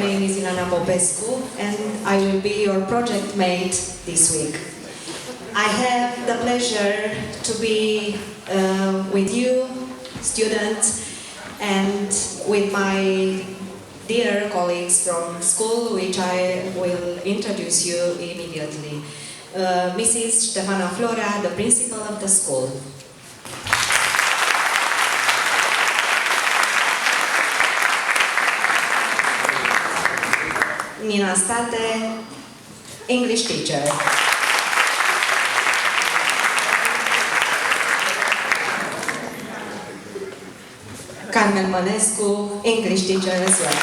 name is Ilana Popescu and I will be your project mate this week. I have the pleasure to be with you, students, and with my dear colleagues from school, which I will introduce you immediately. Mrs. Stefana Flora, the principal of the school. Nina State, English teacher. Carmen Mănescu, English teacher as well.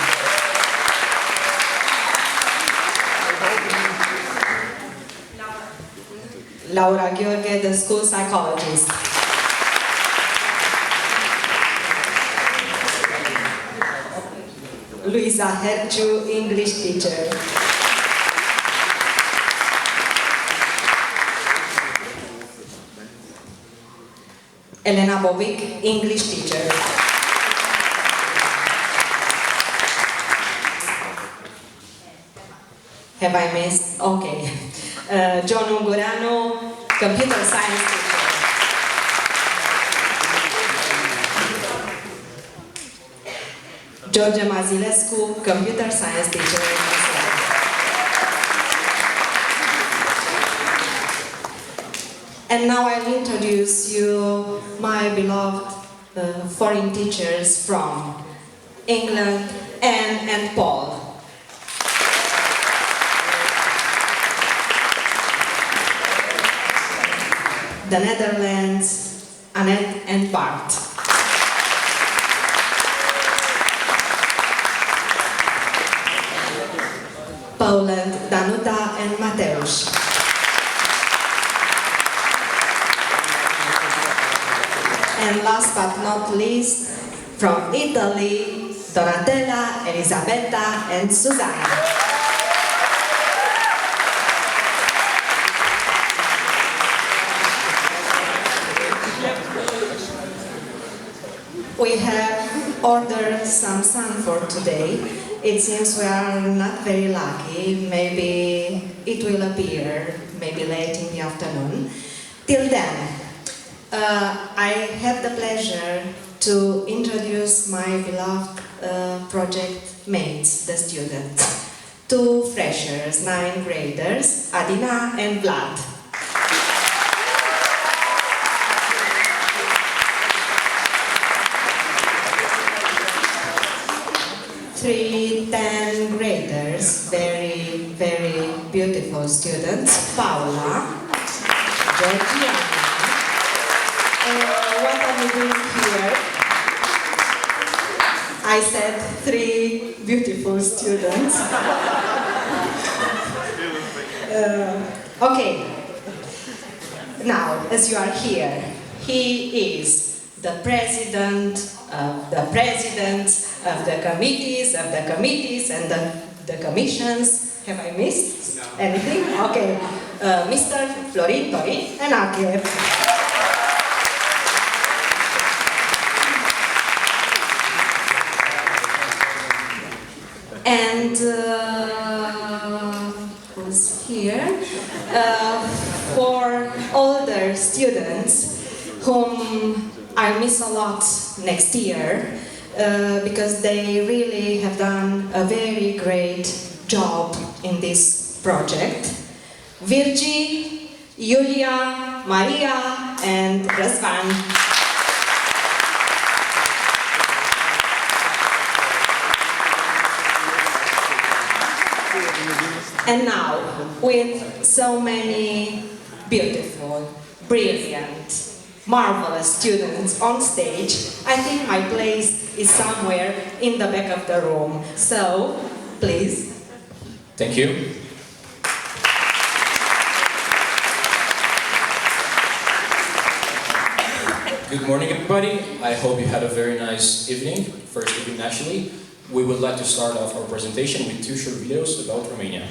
Laura Gheorghe, the school psychologist. Luisa Herciu, English teacher. Elena Bobic, English teacher. Have I missed? Okay. John Ungureanu, computer science teacher. George Mazilescu, computer science teacher. And now I'll introduce you my beloved foreign teachers from England, Anne and Paul. The Netherlands, Annette and Bart. Poland, Danuta and Mateusz. And last but not least, from Italy, Donatella, Elisabetta and Susanna. We have ordered some sun for today. It seems we are not very lucky. Maybe it will appear, maybe late in the afternoon. Till then, I have the pleasure to introduce my beloved project mates, the students. Two freshers, 9th graders, Adina and Vlad. Three 10th graders, very, very beautiful students, Paula, Georgiana. What are you doing here? I said three beautiful students. Okay. Now, as you are here, he is the president of the presidents of the committees, and the commissions. Have I missed anything? Okay. Mr. Florin Torin and Achille. And who's here? For older students whom I miss a lot next year because they really have done a very great job in this project. Virgi, Julia, Maria, and Răzvan. And now, with so many beautiful, brilliant, marvelous students on stage, I think my place is somewhere in the back of the room. So, please. Thank you. Good morning, everybody. I hope you had a very nice evening, first evening nationally. We would like to start off our presentation with two short videos about Romania.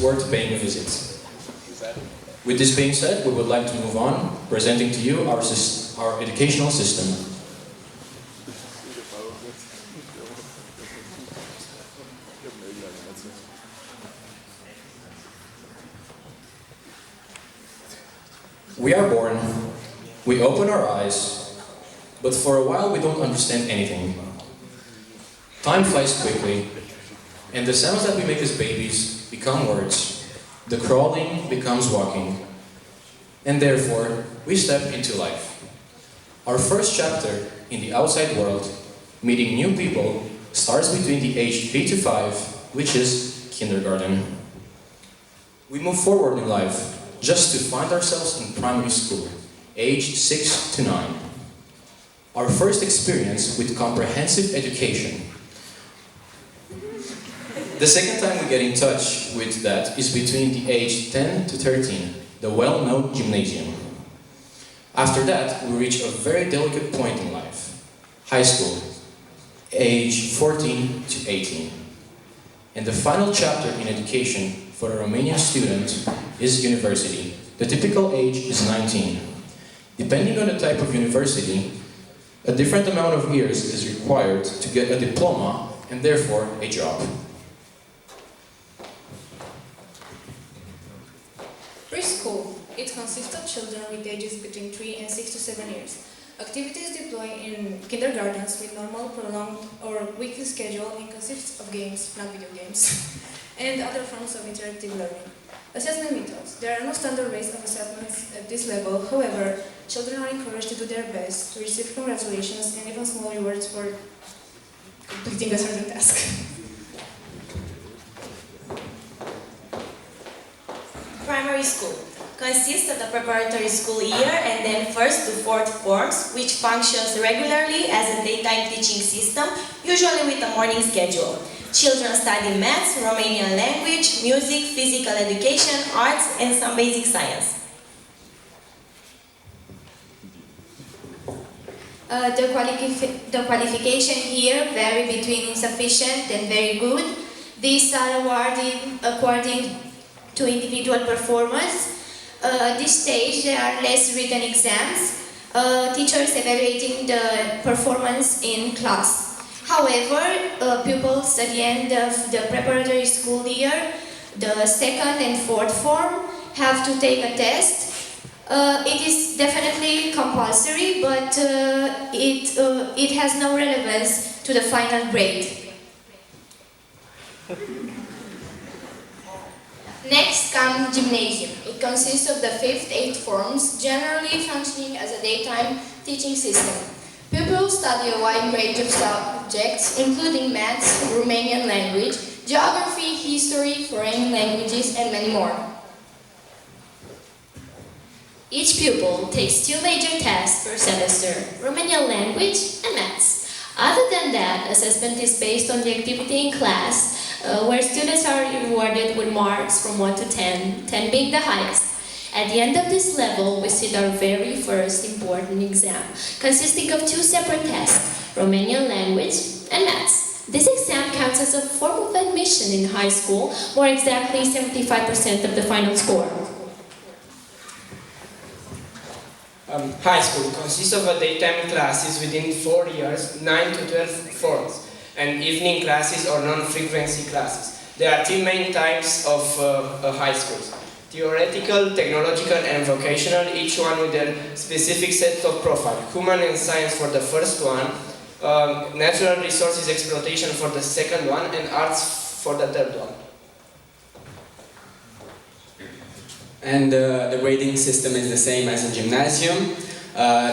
worth paying a visit. With this being said, we would like to move on, presenting to you our educational system. We are born, we open our eyes, but for a while we don't understand anything. Time flies quickly, and the sounds that we make as babies become words. The crawling becomes walking, and therefore we step into life. Our first chapter in the outside world, meeting new people, starts between the age 3 to 5, which is kindergarten. We move forward in life just to find ourselves in primary school, age 6 to 9. Our first experience with comprehensive education. The second time we get in touch with that is between the age 10 to 13, the well-known gymnasium. After that, we reach a very delicate point in life, high school, age 14 to 18. And the final chapter in education for a Romanian student is university. The typical age is 19. Depending on the type of university, a different amount of years is required to get a diploma and therefore a job. Preschool. It consists of children with ages between 3 and 6 to 7 years. Activities deployed in kindergartens with normal, prolonged, or weekly schedule and consists of games, not video games, and other forms of interactive learning. Assessment methods. There are no standard ways of assessments at this level. However, children are encouraged to do their best, to receive congratulations and even small rewards for completing a certain task. Primary school consists of the preparatory school year and then first to fourth forms, which functions regularly as a daytime teaching system, usually with a morning schedule. Children study maths, Romanian language, music, physical education, arts, and some basic science. The qualification here vary between insufficient and very good. These are awarded according to individual performance. At this stage, there are less written exams, teachers evaluating the performance in class. However, pupils at the end of the preparatory school year, the second and fourth form, have to take a test. It is definitely compulsory, but it has no relevance to the final grade. Next comes gymnasium. It consists of the 5th, 8th forms, generally functioning as a daytime teaching system. Pupils study a wide range of subjects, including maths, Romanian language, geography, history, foreign languages, and many more. Each pupil takes 2 major tests per semester, Romanian language and maths. Other than that, assessment is based on the activity in class, where students are rewarded with marks from 1 to 10, 10 being the highest. At the end of this level, we sit our very first important exam, consisting of 2 separate tests, Romanian language and maths. This exam counts as a form of admission in high school, more exactly 75% of the final score. High school consists of a daytime classes within 4 years, 9 to 12 forms, and evening classes or non-frequency classes. There are 3 main types of high schools: theoretical, technological, and vocational, each one with their specific set of profile. Human and science for the first one, natural resources exploitation for the second one, and arts for the third one. And the grading system is the same as in gymnasium.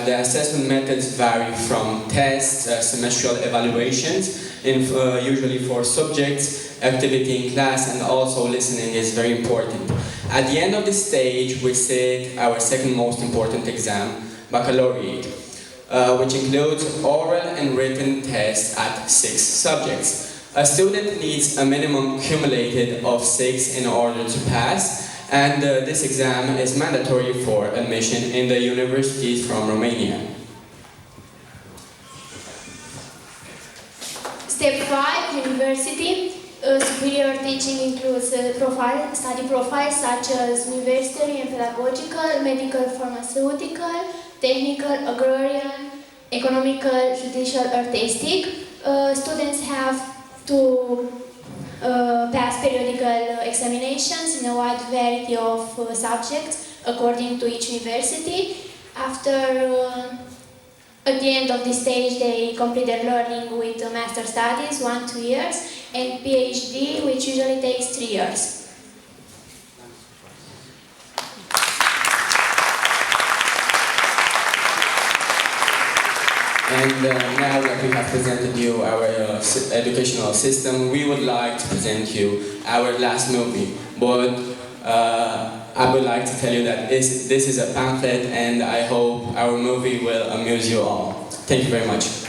The assessment methods vary from tests, semestral evaluations, usually for subjects, activity in class, and also listening is very important. At the end of this stage, we sit our second most important exam, baccalaureate, which includes oral and written tests at 6 subjects. A student needs a minimum cumulated of 6 in order to pass, and this exam is mandatory for admission in the universities from Romania. Step 5, university. Superior teaching includes study profiles such as university and pedagogical, medical, pharmaceutical, technical, agrarian, economical, judicial, artistic. Students have to pass periodical examinations in a wide variety of subjects according to each university. At the end of this stage, they complete their learning with master studies, 1-2 years, and PhD, which usually takes 3 years. And now that we have presented you our educational system, we would like to present you our last movie. But I would like to tell you that this is a pamphlet, and I hope our movie will amuse you all. Thank you very much.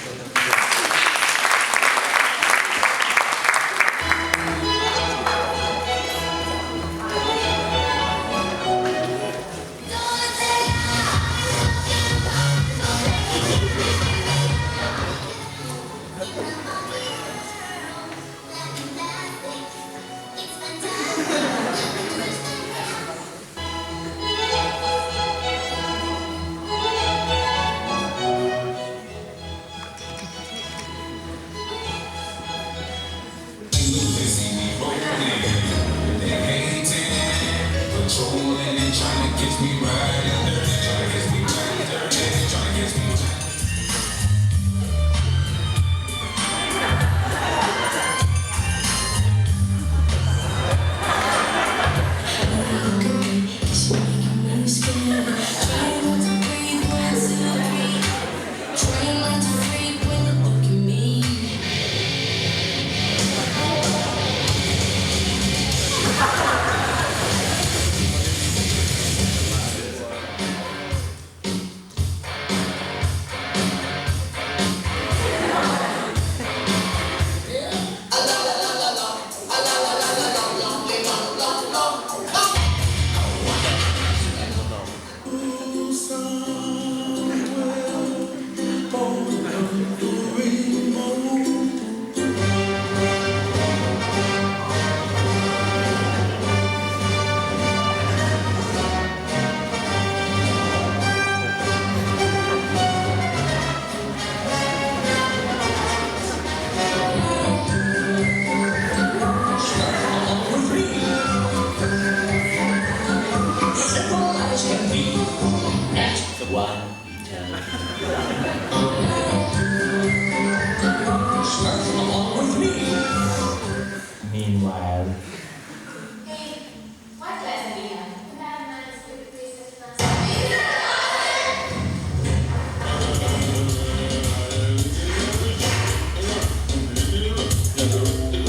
Meanwhile,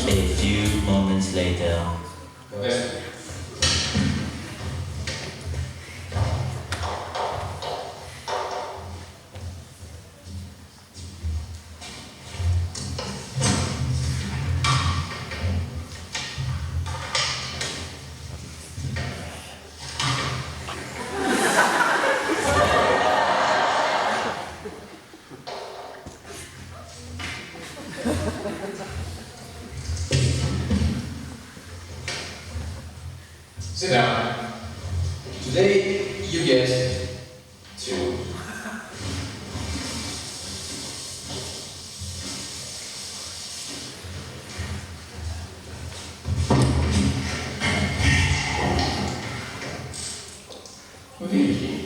a few moments later. Sit down. Today you get to Vicky.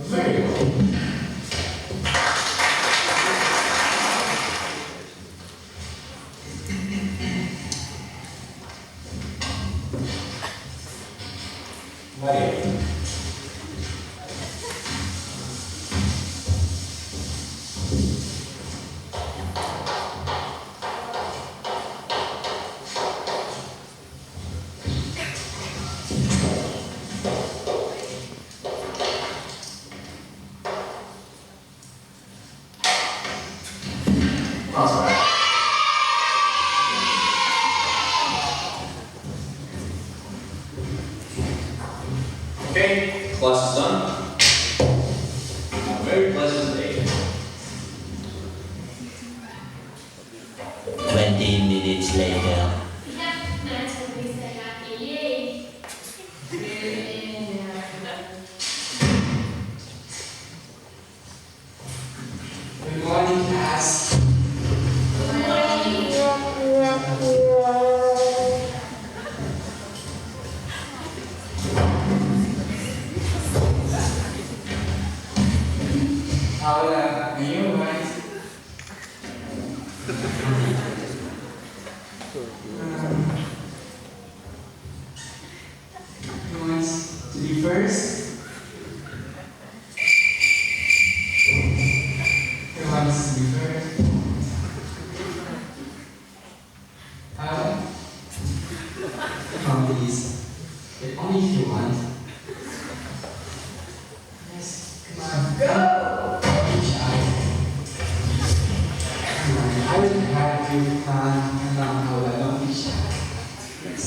Very well. Maria. Okay, class is done. A very pleasant day. 20 minutes later. Good morning, class. Paula, are you alright? Who wants to be first? Who wants to be first? Paula? Come on, please. But only if you want. Yes, come on. Go! Don't be shy. Come on, I will have you. Come on, Paula, don't be shy. Yes.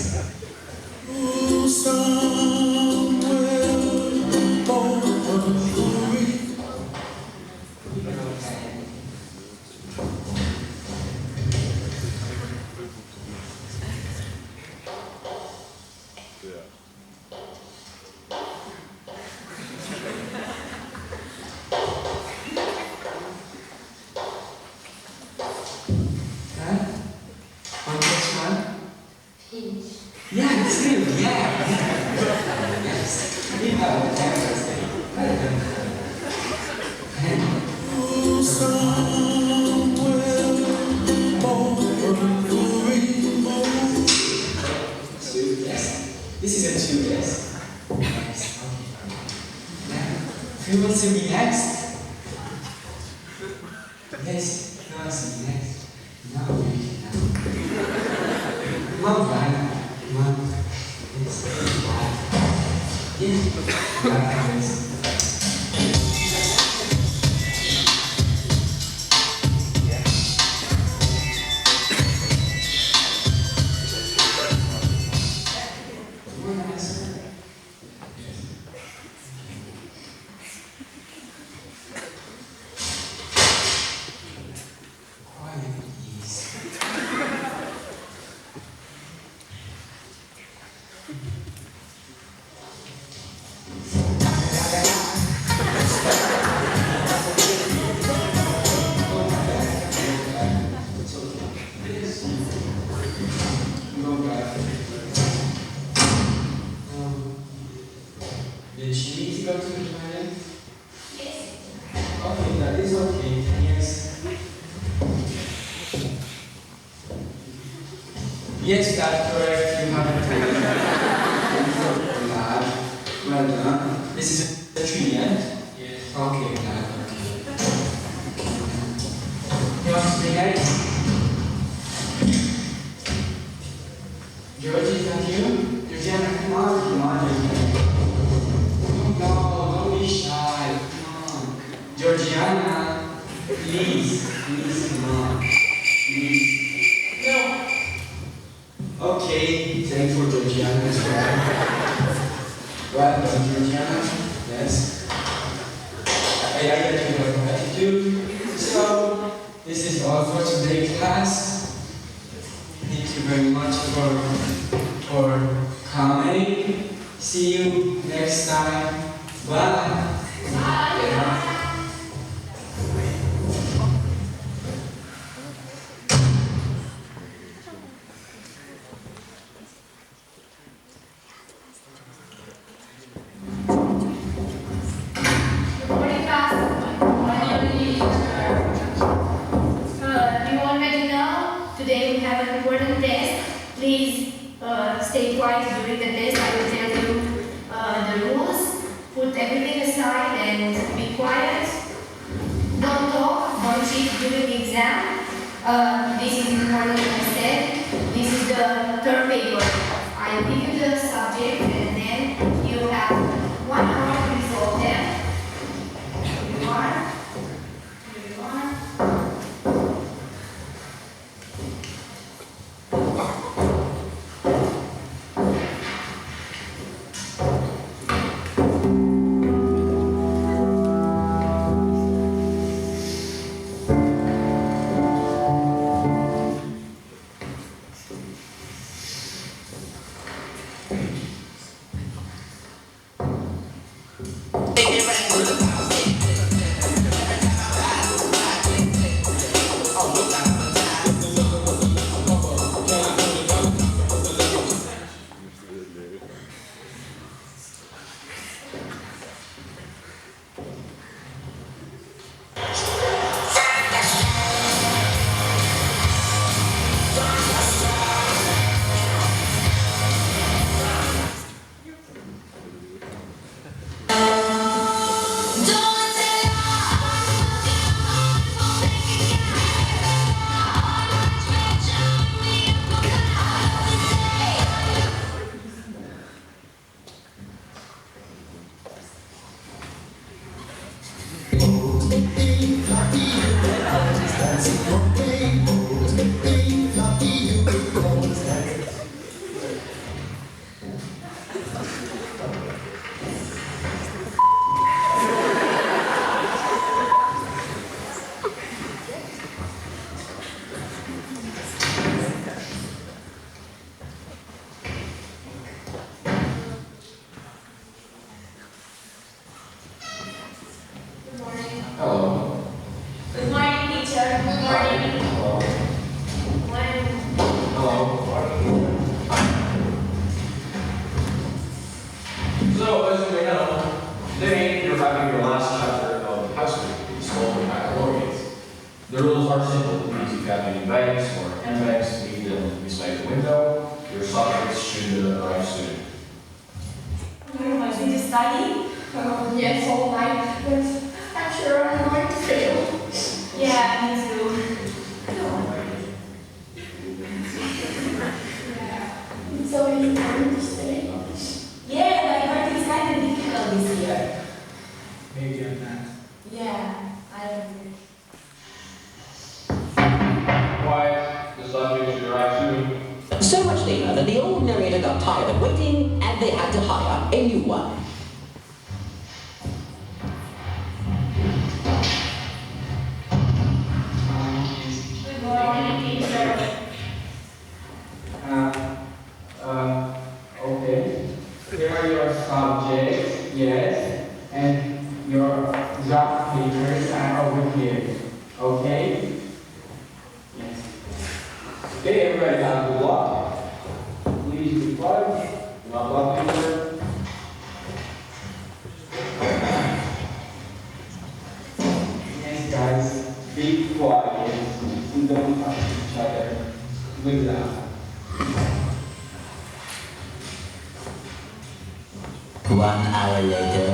Huh? On this one? Yeah, it's good. Yeah. Yes. You have a fantastic. Two, yes. This is a two, yes. Yes, okay. Now, who wants to be next? Yes, who wants to be next? No, really, no. Come on, Brian. Come on. Yes, yes. Did she need to go to the toilet? Yes. Okay, that is okay. Yes. Yes, that's correct. You have a toilet. Glad. Well done. This is a tree, yes? Yes. Okay, glad. Okay. You want to be next? George, is that you? Georgiana, come on, Georgiana. No, don't be shy. Come on. Georgiana, please, come on. Please. No. Okay, thank for Georgiana as well. Well done, Georgiana. Yes. I like that you have attitude. So, this is all for today, class. Thank you very much for coming. See you next time. Bye. Bye. Today we have an important test. Please stay quiet during the test. I will tell you the rules. Put everything aside and be quiet. Don't talk, don't cheat during the exam. This is important, as I said. This is the third paper. I will give you the subject and then you have 1 hour to resolve them. Here you are. Here you are. are simple. Please, if you have any bags or handbags, leave them beside the window. Your subjects should arrive soon. Did you study? Yes, all night, but I'm sure I'm going to fail. Yeah, me too. It's so important to stay. Yeah, but I heard it's kind of difficult this year. Maybe I'm not. Yeah, I agree. Quiet. The subject should arrive soon. So much later that the old narrator got tired of waiting and they had to hire a new one. Good morning, teacher. Okay. Here are your subjects, yes, and your draft papers are over here. Okay? Yes. Okay, everybody have to block. Please be quiet. Not block paper. Yes, guys, be quiet. We don't touch each other. Good luck. 1 hour later.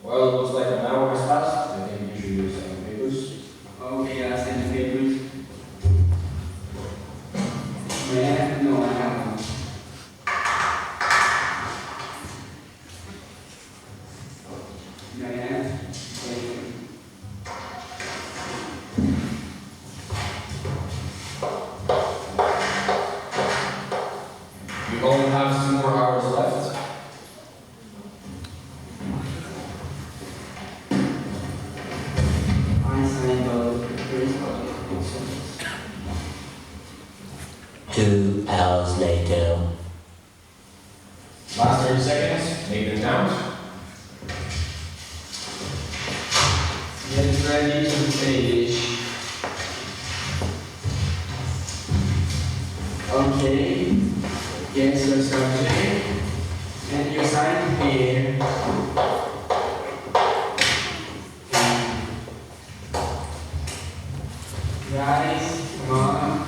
Well, it looks like an hour has passed. I think you should use some papers. Okay, I'll send the papers. Yeah, no, I haven't. Yeah, We only have 2 more hours left. I signed those papers. 2 hours later. Last 30 seconds. Make them count. Get ready to the stage. Okay. Guess your subject. And you sign here. Guys, come on.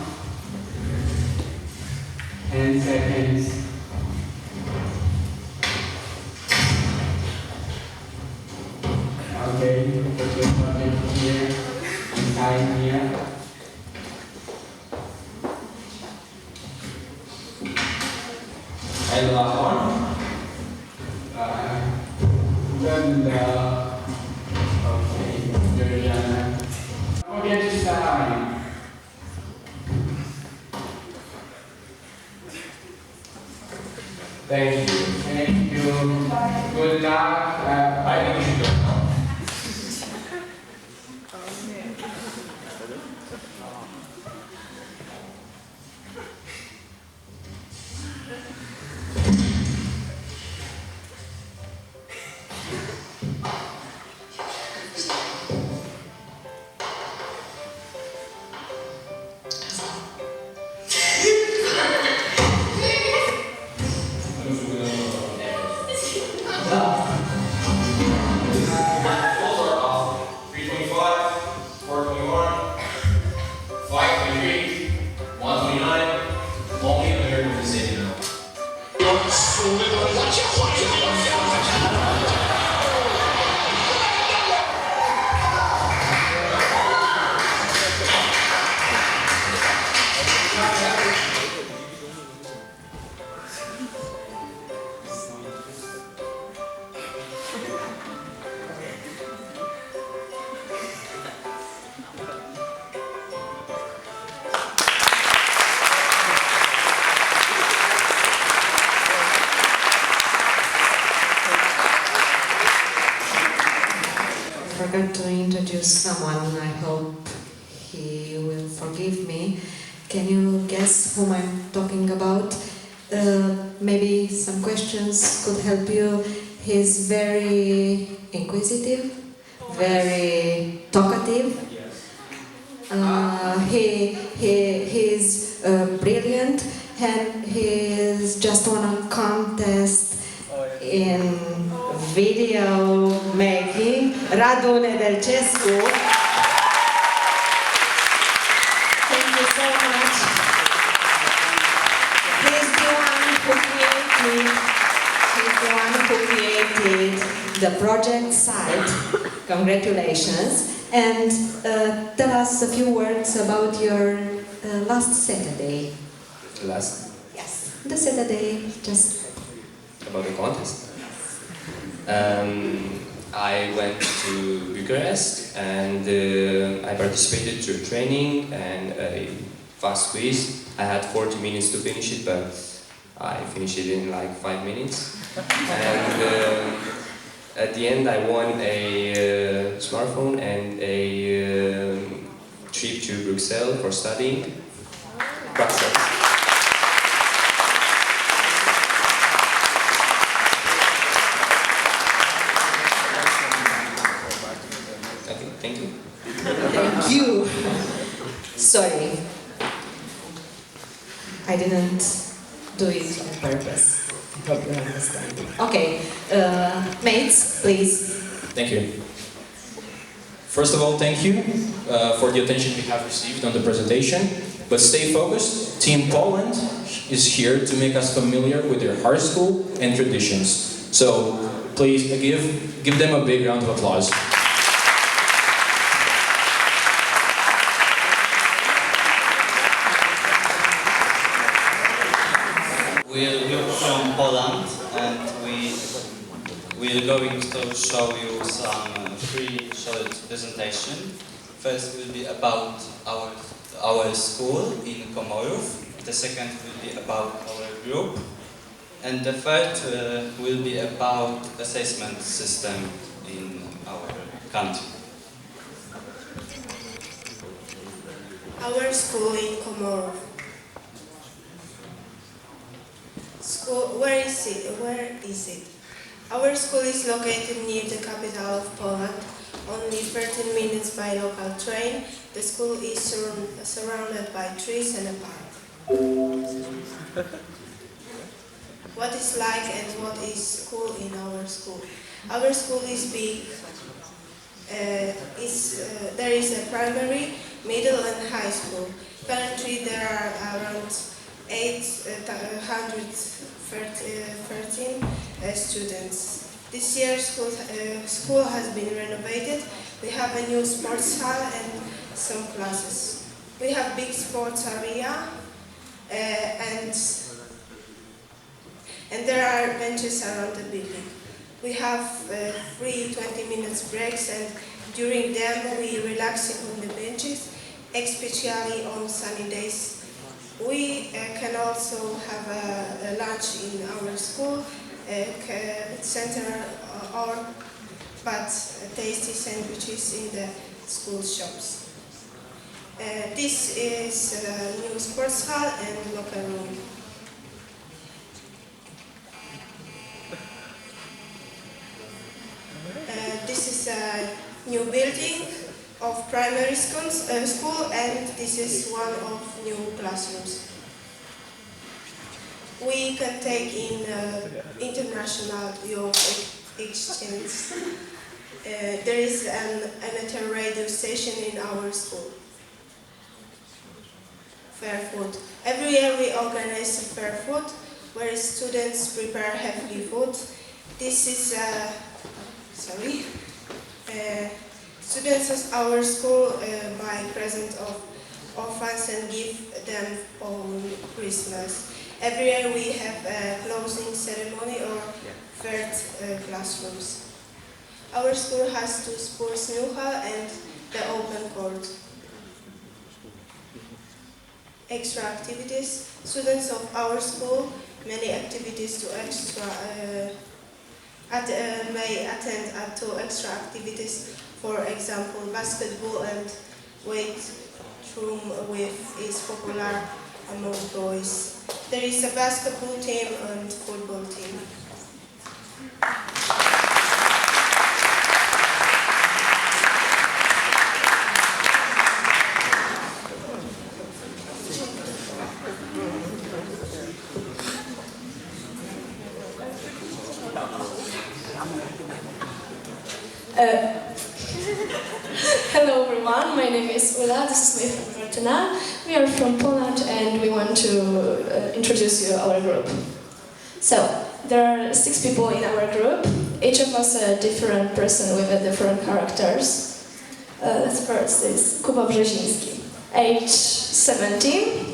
10 seconds. Okay, put your subject here, and sign here. And the last one. Ganda. Okay, you're done. Don't forget to sign. Thank you. Thank you. Good luck. I think we should go now. Forgot to introduce someone. I hope he will forgive me. Can you guess whom I'm talking about? Maybe some questions could help you. He's very inquisitive, very talkative. He's brilliant, and he's just won a contest in video making. Radu Nedelcescu. Schmidt. He's the one who created the project site. Congratulations. And tell us a few words about your last Saturday. Last? Yes, the Saturday, just... About the contest? I went to Bucharest and I participated to training and a fast quiz. I had 40 minutes to finish it, but I finished it in like 5 minutes. And at the end I won a smartphone and a trip to Brussels for studying. Brussels. Okay, thank you. Thank you. Sorry. I didn't do it on purpose. I hope you understand. Okay, mates, please. Thank you. First of all, thank you for the attention we have received on the presentation. But stay focused. Team Poland is here to make us familiar with their high school and traditions. So please give them a big round of applause. We're from Poland and we're going to show you some free short presentation. First will be about our school in Komorów. The second will be about our group. And the third will be about assessment system in our country. Our school in Komorów. Where is it? Our school is located near the capital of Poland, only 13 minutes by local train. The school is surrounded by trees and a park. What is like and what is cool in our school? Our school is big. There is a primary, middle and high school. Currently there are around 813 students. This year school has been renovated. We have a new sports hall and some classes. We have big sports area and there are benches around the building. We have free 20 minutes breaks and during them we relax on the benches, especially on sunny days. We can also have a lunch in our school center but tasty sandwiches in the school shops. This is a new sports hall and locker room. This is a new building of primary school and this is one of new classrooms. We can take in international youth exchange. There is an amateur radio station in our school. Fair food. Every year we organize a fair food where students prepare healthy food. This is students of our school buy presents of orphans and give them on Christmas. Every year we have a closing ceremony or third classrooms. Our school has 2 sports new hall and the open court. Extra activities. Students of our school many activities to may attend to extra activities. For example, basketball and weight room is popular among boys. There is a basketball team and football team. Hello everyone, my name is Ula, this is my friend Martina. We are from Poland and we want to introduce you our group. So, there are 6 people in our group, each of us a different person with a different characters. First is Kuba Brzeziński, age 17.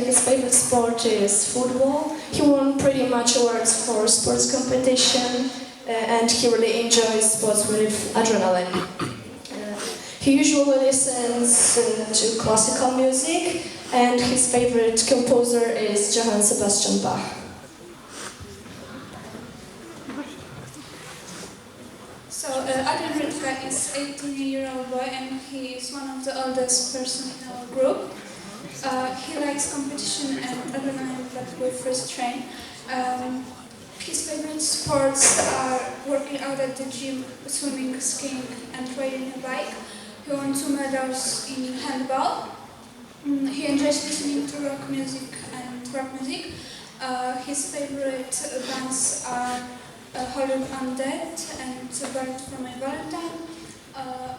His favorite sport is football. He won pretty much awards for sports competition and he really enjoys sports with adrenaline. He usually listens to classical music and his favorite composer is Johann Sebastian Bach. So, Adrian Rydka is 18-year-old boy and he is one of the oldest person in our group. He likes competition and adrenaline but with restraint. His favorite sports are working out at the gym, swimming, skiing and riding a bike. He won 2 medals in handball. He enjoys listening to rock music and rap music. His favorite bands are Hollywood Undead and Bird for My Valentine.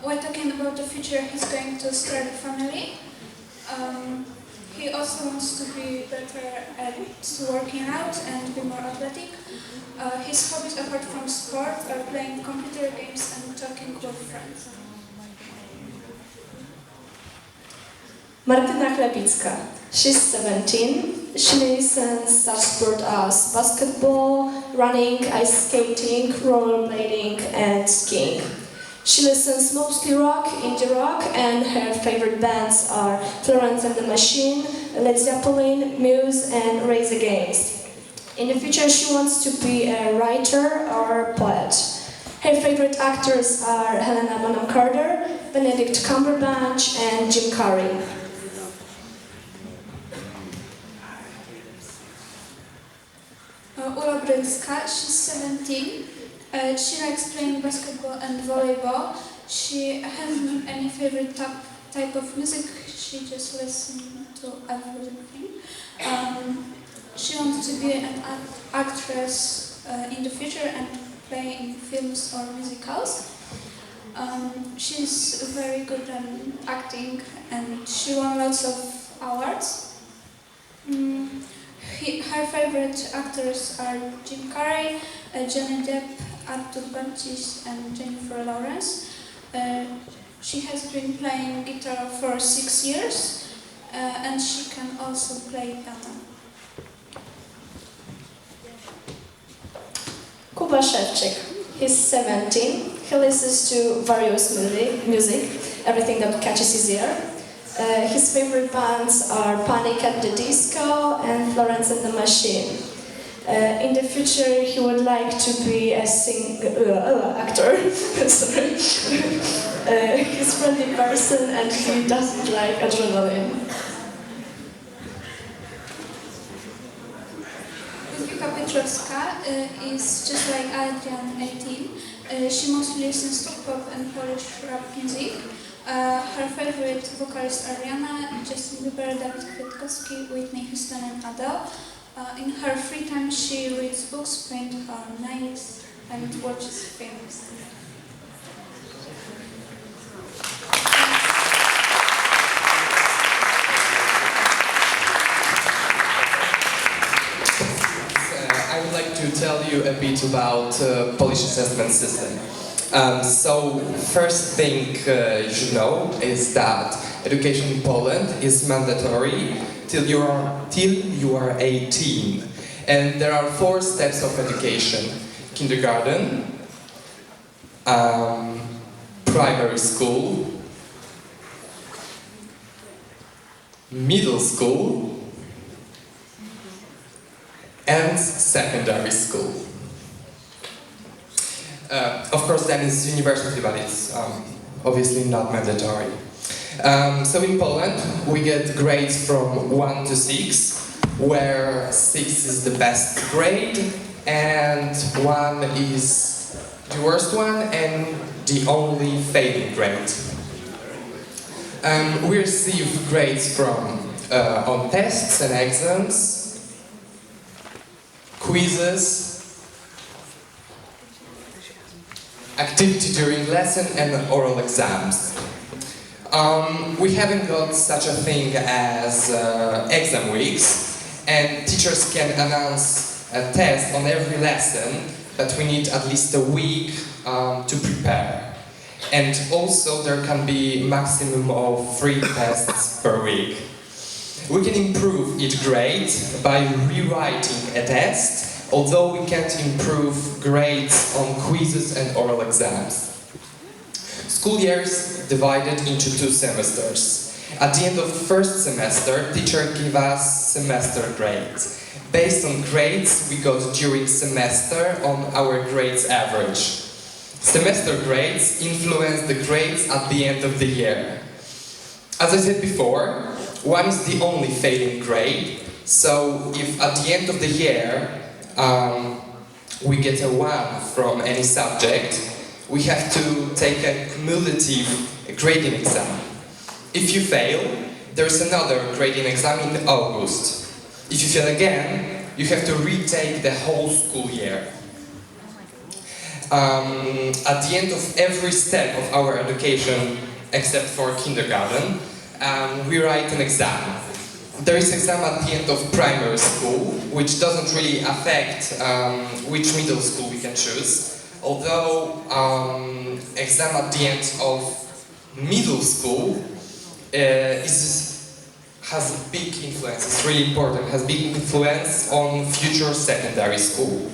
While talking about the future, he's going to start a family. He also wants to be better at working out and be more athletic. His hobbies apart from sport are playing computer games and talking with friends. Martyna Chlebicka. She's 17. She listens such sport as basketball, running, ice skating, rollerblading and skiing. She listens mostly rock, indie rock, and her favorite bands are Florence and the Machine, Led Zeppelin, Muse and Rage Against. In the future she wants to be a writer or poet. Her favorite actors are Helena Bonham Carter, Benedict Cumberbatch and Jim Carrey. Ula Brylska, she's 17. She likes playing basketball and volleyball. She hasn't any favorite type of music, she just listens to everything. She wants to be an actress in the future and play in films or musicals. She's very good at acting and she won lots of awards. Her favorite actors are Jim Carrey, Johnny Depp, Artur Bancis and Jennifer Lawrence. She has been playing guitar for 6 years and she can also play piano. Kuba Szewczyk. He's 17. He listens to various music, everything that catches his ear. His favorite bands are Panic at the Disco and Florence and the Machine. In the future, he would like to be a actor. Sorry. He's a friendly person and he doesn't like adrenaline. Ludwika Piotrowska is just like Adrian, 18. She mostly listens to pop and Polish rap music. Her favorite vocalists are Rihanna, Justin Bieber, David Kwiatkowski, Whitney Houston and Adele. In her free time she reads books, paints her nails and watches films. I would like to tell you a bit about Polish assessment system. So first thing you should know is that education in Poland is mandatory till you are 18, and there are 4 steps of education: kindergarten, primary school, middle school, and secondary school. Of course, then is university, but it's obviously not mandatory. So in Poland, we get grades from 1 to 6, where 6 is the best grade, and 1 is the worst one, and the only failing grade. We receive grades from on tests and exams, quizzes, activity during lesson and oral exams. We haven't got such a thing as exam weeks, and teachers can announce a test on every lesson, but we need at least a week to prepare. And also there can be maximum of 3 tests per week. We can improve each grade by rewriting a test, although we can't improve grades on quizzes and oral exams. School year is divided into 2 semesters. At the end of the first semester, teacher give us semester grades. Based on grades we got during semester on our grades average. Semester grades influence the grades at the end of the year. As I said before, 1 is the only failing grade, so if at the end of the year we get a 1 from any subject, we have to take a cumulative grading exam. If you fail, there's another grading exam in August. If you fail again, you have to retake the whole school year. At the end of every step of our education, except for kindergarten, we write an exam. There is exam at the end of primary school, which doesn't really affect which middle school we can choose, although exam at the end of middle school has a big influence, it's really important, has big influence on future secondary school.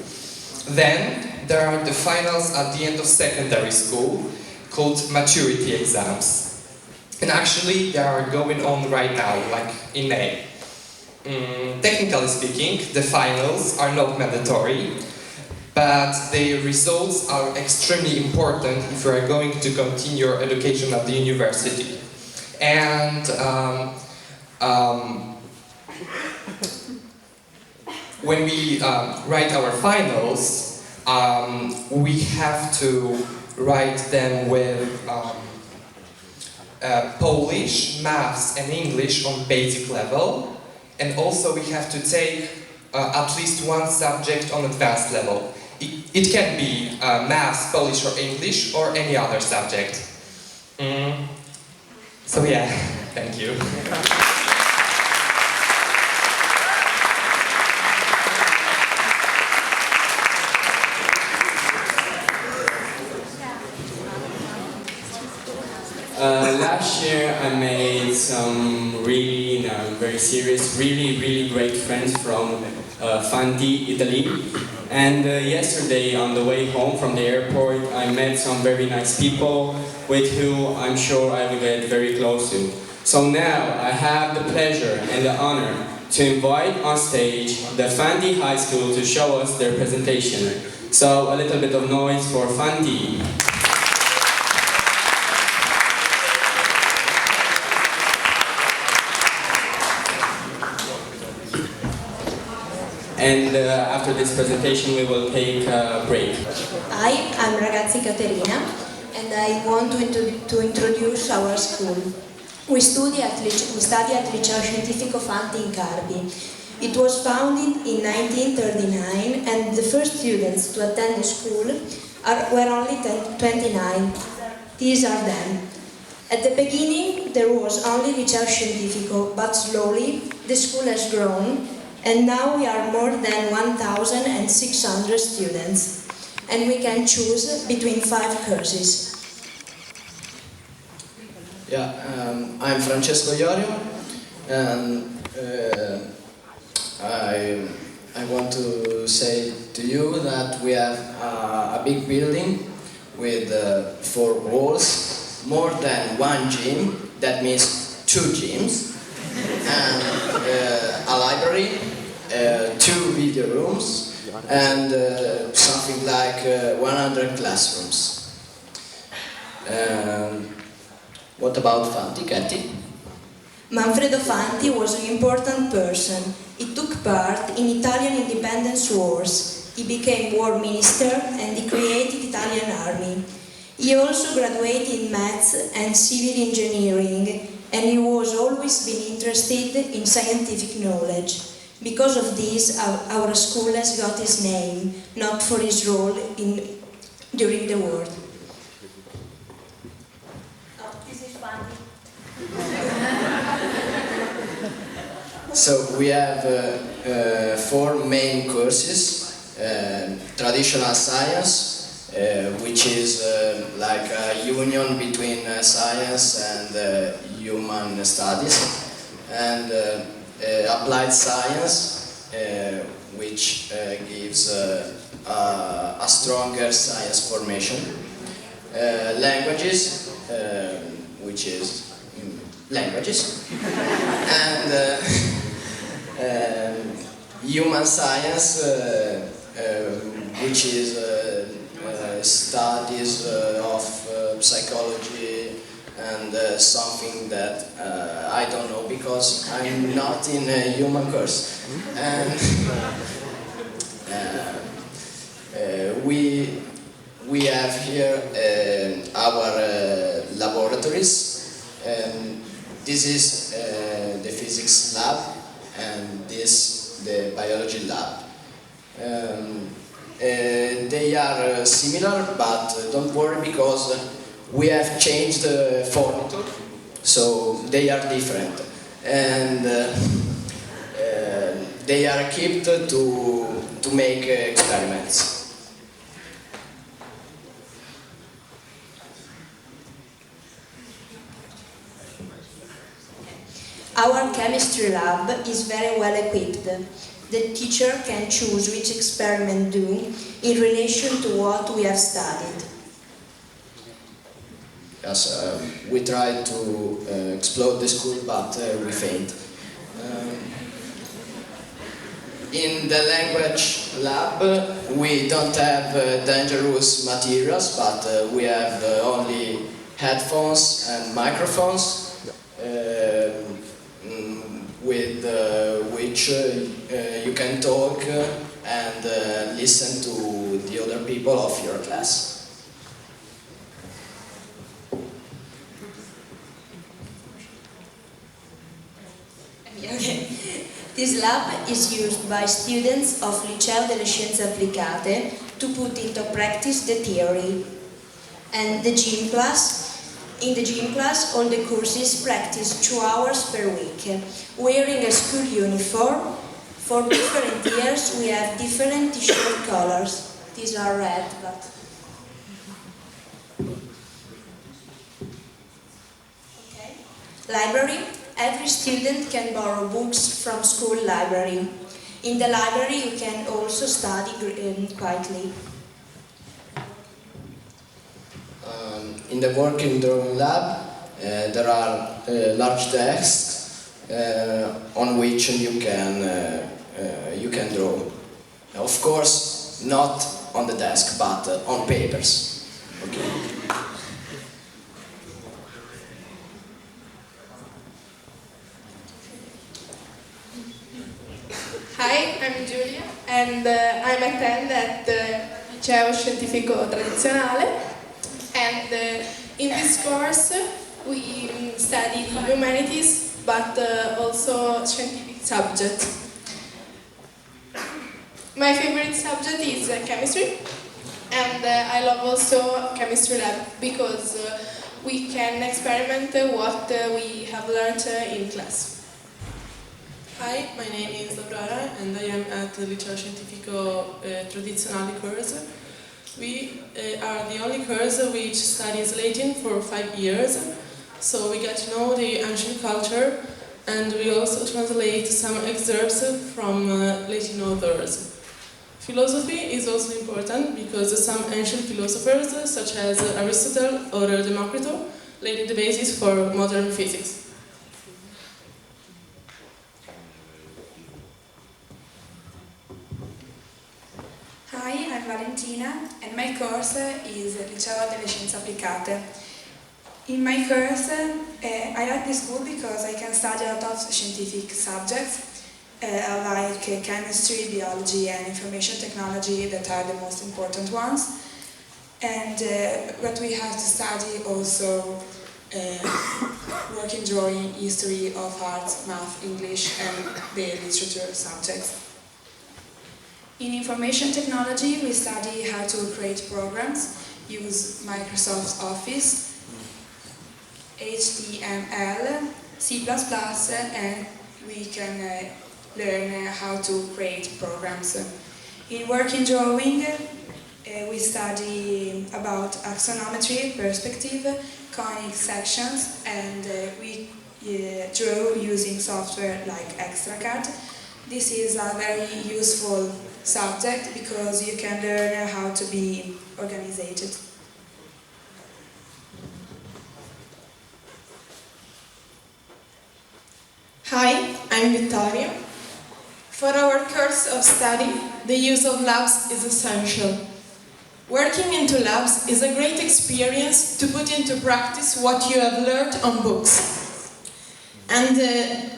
Then there are the finals at the end of secondary school, called maturity exams. And actually they are going on right now, like in May. Technically speaking, the finals are not mandatory, but the results are extremely important if you are going to continue your education at the university. And when we write our finals, we have to write them with Polish, maths and English on basic level, and also we have to take at least 1 subject on advanced level. It can be maths, Polish or English, or any other subject. So yeah, thank you. Last year I made some really very serious, really great friends from Fanti, Italy. And yesterday on the way home from the airport I met some very nice people with who I'm sure I will get very close to. So now I have the pleasure and the honor to invite on stage the Fanti High School to show us their presentation. So a little bit of noise for Fanti. And after this presentation we will take a break. Hi, I'm Ragazzi Caterina and I want to introduce our school. We study at Liceo Scientifico Fanti in Carpi. It was founded in 1939 and the first students to attend the school were only 29. These are them. At the beginning there was only Liceo Scientifico, but slowly the school has grown. And now we are more than 1,600 students, and we can choose between 5 courses. Yeah, I'm Francesco Iorio, and I want to say to you that we have a big building with 4 walls, more than 1 gym, that means 2 gyms, and a library, 2 video rooms, and something like 100 classrooms. What about Fanti, Katy? Manfredo Fanti was an important person. He took part in Italian independence wars. He became war minister and he created Italian army. He also graduated in maths and civil engineering, and he was always been interested in scientific knowledge. Because of this, our school has got his name, not for his role during the war. Oh, this is Fanti. So we have 4 main courses. Traditional science, which is like a union between science and human studies, and applied science, which gives a stronger science formation. Languages, which is languages, and human science, which is studies of psychology and something that I don't know because I'm not in a human course. And we have here our laboratories. This is the physics lab, and this the biology lab. They are similar, but don't worry because we have changed the furniture, so they are different, and they are kept to make experiments. Our chemistry lab is very well equipped. The teacher can choose which experiment to do in relation to what we have studied. Yes, we tried to explode the school, but we failed. In the language lab, we don't have dangerous materials, but we have only headphones and microphones, with which you can talk and listen to the other people of your class. Okay. This lab is used by students of Liceo delle Scienze Applicate to put into practice the theory. And the gym class, in the gym class, all the courses practice 2 hours per week, wearing a school uniform. For different years, we have different t-shirt colors. These are red, but... Okay. Library. Every student can borrow books from school library. In the library, you can also study quietly. In the working drawing lab, there are large desks on which you can draw. Of course, not on the desk, but on papers. Okay. Hi, I'm Giulia, and I'm attend at the Liceo Scientifico Tradizionale. And in this course, we study the humanities, but also scientific subject. My favorite subject is chemistry, and I love also chemistry lab because we can experiment what we have learned in class. Hi, my name is Aurora and I am at the Liceo Scientifico Tradizionale course. We are the only course which studies Latin for 5 years, so we get to know the ancient culture and we also translate some excerpts from Latin authors. Philosophy is also important because some ancient philosophers such as Aristotle or Democritus laid the basis for modern physics. Hi, I'm Valentina and my course is Liceo delle Scienze Applicate. In my course, I like this school because I can study a lot of scientific subjects like chemistry, biology and information technology that are the most important ones. And but we have to study also working drawing, history of arts, math, English and the literature subjects. In information technology, we study how to create programs, use Microsoft Office, HTML, C++, and we can learn how to create programs. In working drawing, we study about axonometry, perspective, conic sections, and we draw using software like Extracad. This is a very useful subject because you can learn how to be organized. Hi, I'm Vittoria. For our course of study, the use of labs is essential. Working into labs is a great experience to put into practice what you have learned on books. And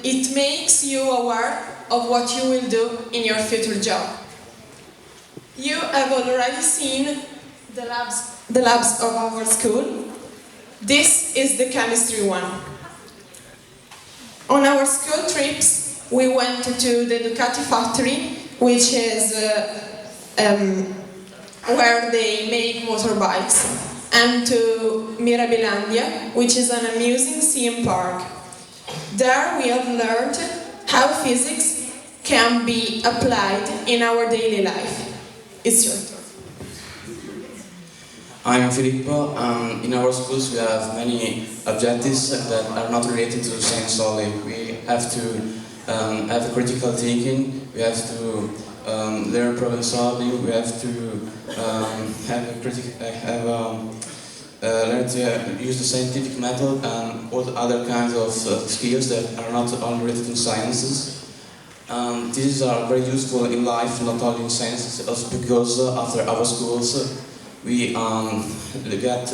it makes you aware of what you will do in your future job. You have already seen the labs of our school. This is the chemistry one. On our school trips, we went to the Ducati factory, which is where they make motorbikes, and to Mirabilandia, which is an amusing theme park. There we have learned how physics can be applied in our daily life. It's your turn. I'm Filippo. In our schools we have many objectives that are not related to science only. We have to have critical thinking, we have to learn problem solving, we have to learn to use the scientific method and all other kinds of skills that are not only related to sciences. These are very useful in life, not only in sciences, also because after our schools we get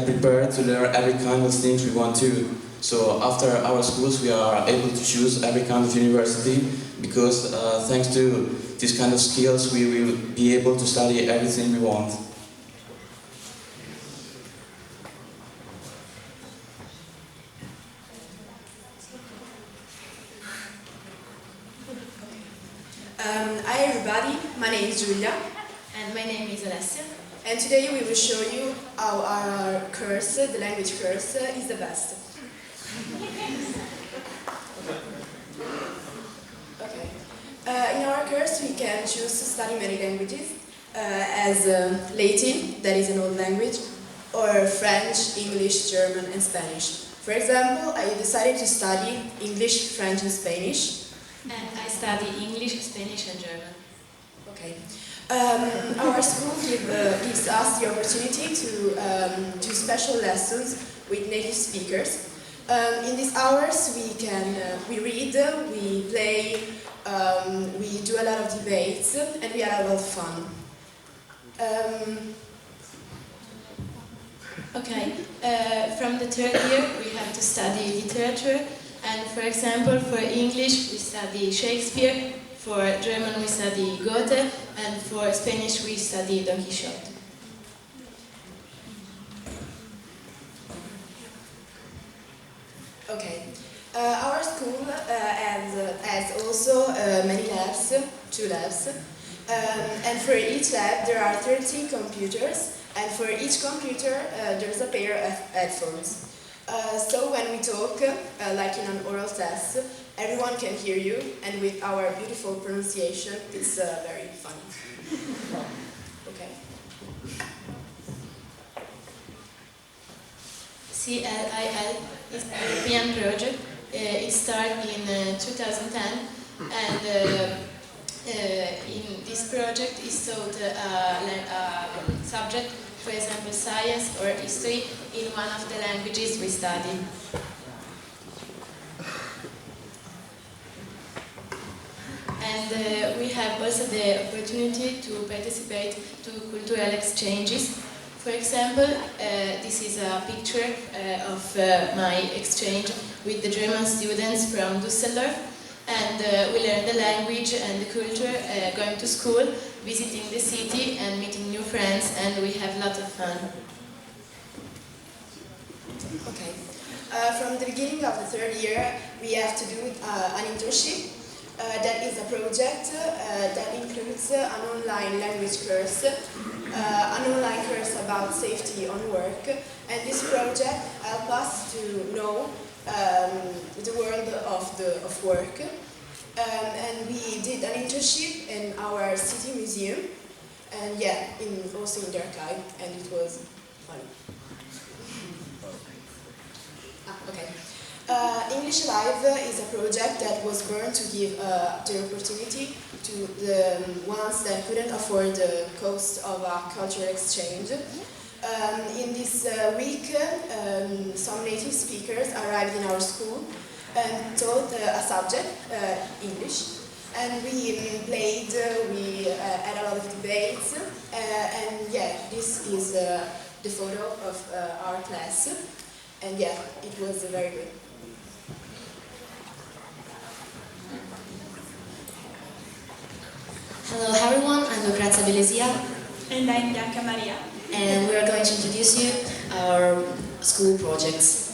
prepared to learn every kind of things we want to. So after our schools we are able to choose every kind of university because thanks to these kind of skills we will be able to study everything we want. Hi everybody, my name is Giulia. And my name is Alessia. And today we will show you how our course, the language course, is the best. Okay. In our course we can choose to study many languages, as Latin, that is an old language, or French, English, German and Spanish. For example, I decided to study English, French and Spanish. And I study English, Spanish and German. Okay. Our school gives us the opportunity to do special lessons with native speakers. In these hours we read, we play, we do a lot of debates and we have a lot of fun. Okay, from the third year we have to study literature, and for example for English we study Shakespeare, for German we study Goethe, and for Spanish we study Don Quixote. Okay. Our school has also many labs, 2 labs, and for each lab there are 30 computers, and for each computer there's a pair of headphones. So when we talk, like in an oral test, everyone can hear you, and with our beautiful pronunciation, it's very funny. Okay. CLIL is a European project. It started in 2010, and in this project is taught a subject, for example science or history, in one of the languages we study. And we have also the opportunity to participate to cultural exchanges. For example, this is a picture of my exchange with the German students from Düsseldorf, and we learn the language and the culture going to school, visiting the city and meeting new friends, and we have a lot of fun. Okay. From the beginning of the 3rd year, we have to do an internship. That is a project that includes an online language course, an online course about safety on work, and this project helps us to know the world of work. And we did an internship in our city museum, and yeah, also in the archive, and it was fun. Okay. English Live is a project that was born to give the opportunity to the ones that couldn't afford the cost of a cultural exchange. In this week, some native speakers arrived in our school and taught a subject, English. And we played, we had a lot of debates, and yeah, this is the photo of our class. And yeah, it was very good. Hello everyone, I'm Lucrezia Belesia. And I'm Bianca Maria. And we are going to introduce you our school projects.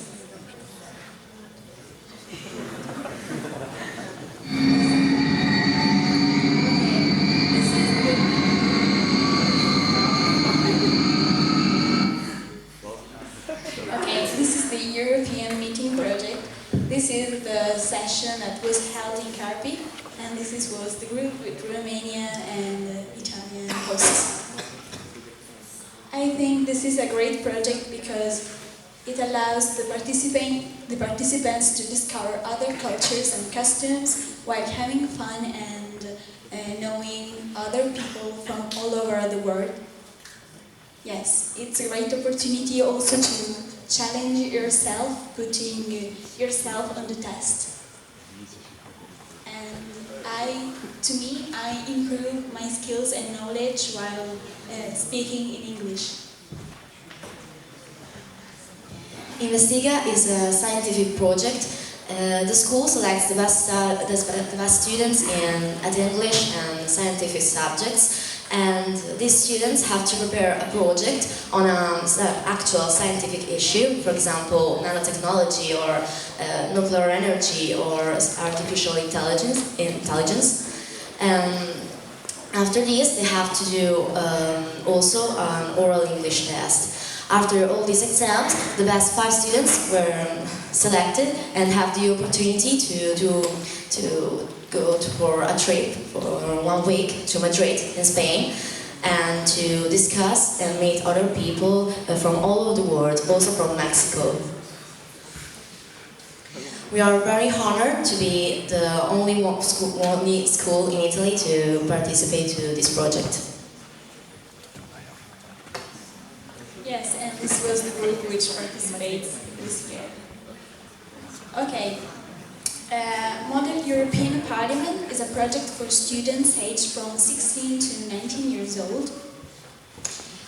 Okay, this is the European Meeting Project. This is the session that was held in Carpi, and this was the group with Romania and Italian hosts. I think this is a great project because it allows the participants to discover other cultures and customs while having fun and knowing other people from all over the world. Yes, it's a great opportunity also to challenge yourself, putting yourself on the test. And to me, I improve my skills and knowledge while speaking in English. Investiga is a scientific project. The school selects the best students at English and scientific subjects, and these students have to prepare a project on an actual scientific issue, for example, nanotechnology or nuclear energy or artificial intelligence. After this, they have to do also an oral English test. After all these exams, the best 5 students were selected and have the opportunity to go for a trip for 1 week to Madrid in Spain and to discuss and meet other people from all over the world, also from Mexico. We are very honored to be the only school in Italy to participate to this project. Yes, and this was the group which participates this year. Okay. Model European Parliament is a project for students aged from 16 to 19 years old.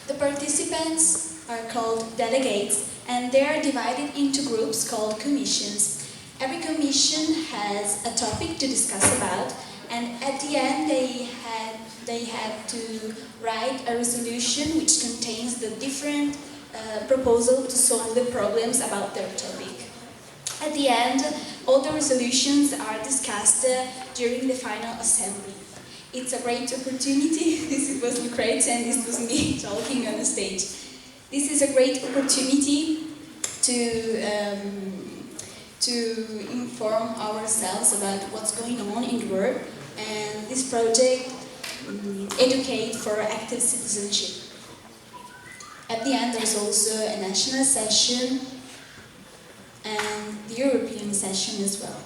The participants are called delegates, and they are divided into groups called commissions. Every commission has a topic to discuss about, and at the end they have to write a resolution which contains the different proposals to solve the problems about their topic. At the end, all the resolutions are discussed during the final assembly. It's a great opportunity. This was Lucrezia and this was me talking on the stage. This is a great opportunity to inform ourselves about what's going on in the world, and this project educate for active citizenship. At the end, there's also a national session and the European session as well.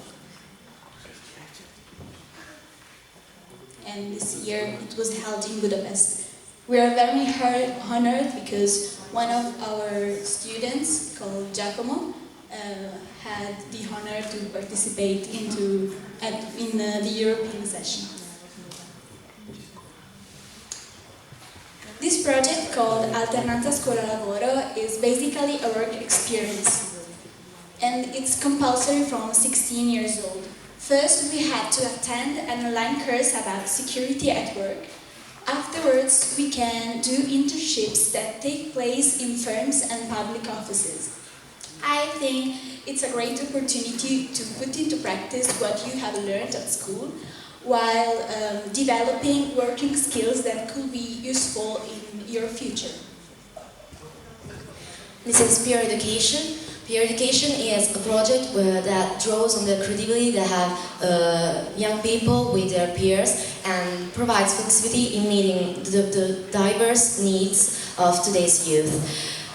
And this year it was held in Budapest. We are very honored because one of our students, called Giacomo, had the honor to participate in the European session. This project, called Alternanza Scuola-Lavoro, is basically a work experience, and it's compulsory from 16 years old. First, we had to attend an online course about security at work. Afterwards, we can do internships that take place in firms and public offices. I think it's a great opportunity to put into practice what you have learned at school, while developing working skills that could be useful in your future. This is peer education. Peer education is a project that draws on the credibility that have young people with their peers and provides flexibility in meeting the diverse needs of today's youth.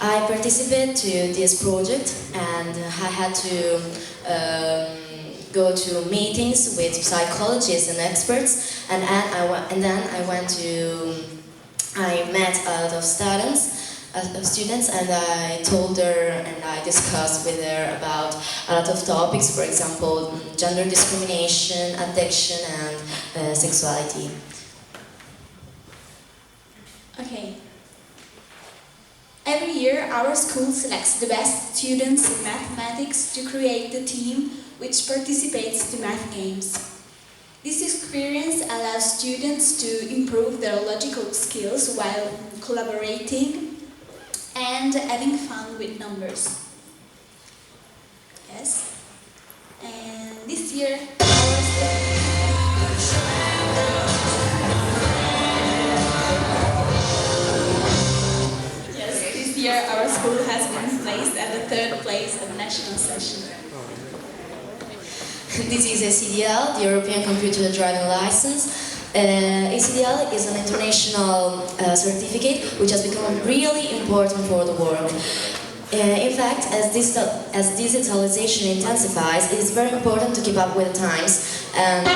I participated to this project and I had to go to meetings with psychologists and experts, and then I met a lot of students, and I told her and I discussed with her about a lot of topics, for example, gender discrimination, addiction, and sexuality. Okay. Every year, our school selects the best students in mathematics to create the team which participates in math games. This experience allows students to improve their logical skills while collaborating and having fun with numbers. Yes. And this year, our school has been placed at the 3rd place at the national session. This is ACDL, the European Computer Driving License. ACDL is an international certificate which has become really important for the world. In fact, as digitalization intensifies, it is very important to keep up with the times and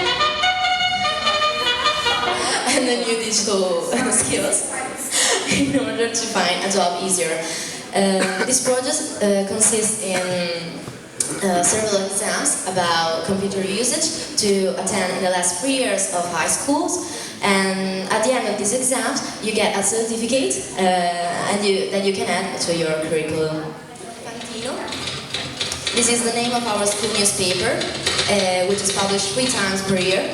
the new digital skills in order to find a job easier. This project consists in several exams about computer usage to attend in the last 3 years of high schools, and at the end of these exams you get a certificate that you can add to your curriculum. This is the name of our school newspaper, which is published 3 times per year.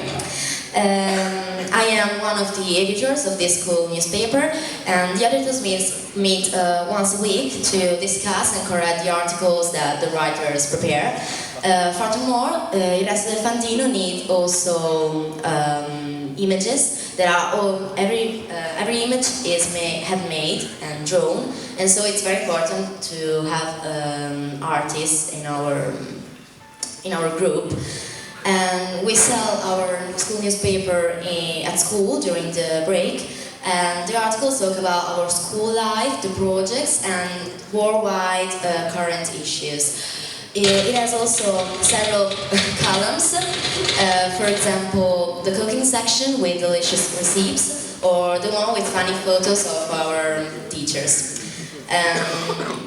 I am one of the editors of this school newspaper, and the editors meet once a week to discuss and correct the articles that the writers prepare. Furthermore, Il Resto del Fantino needs also images that are every image is handmade and drawn, and so it's very important to have artists in our group. And we sell our school newspaper at school during the break, and the articles talk about our school life, the projects, and worldwide current issues. It has also several columns, for example, the cooking section with delicious recipes, or the one with funny photos of our teachers.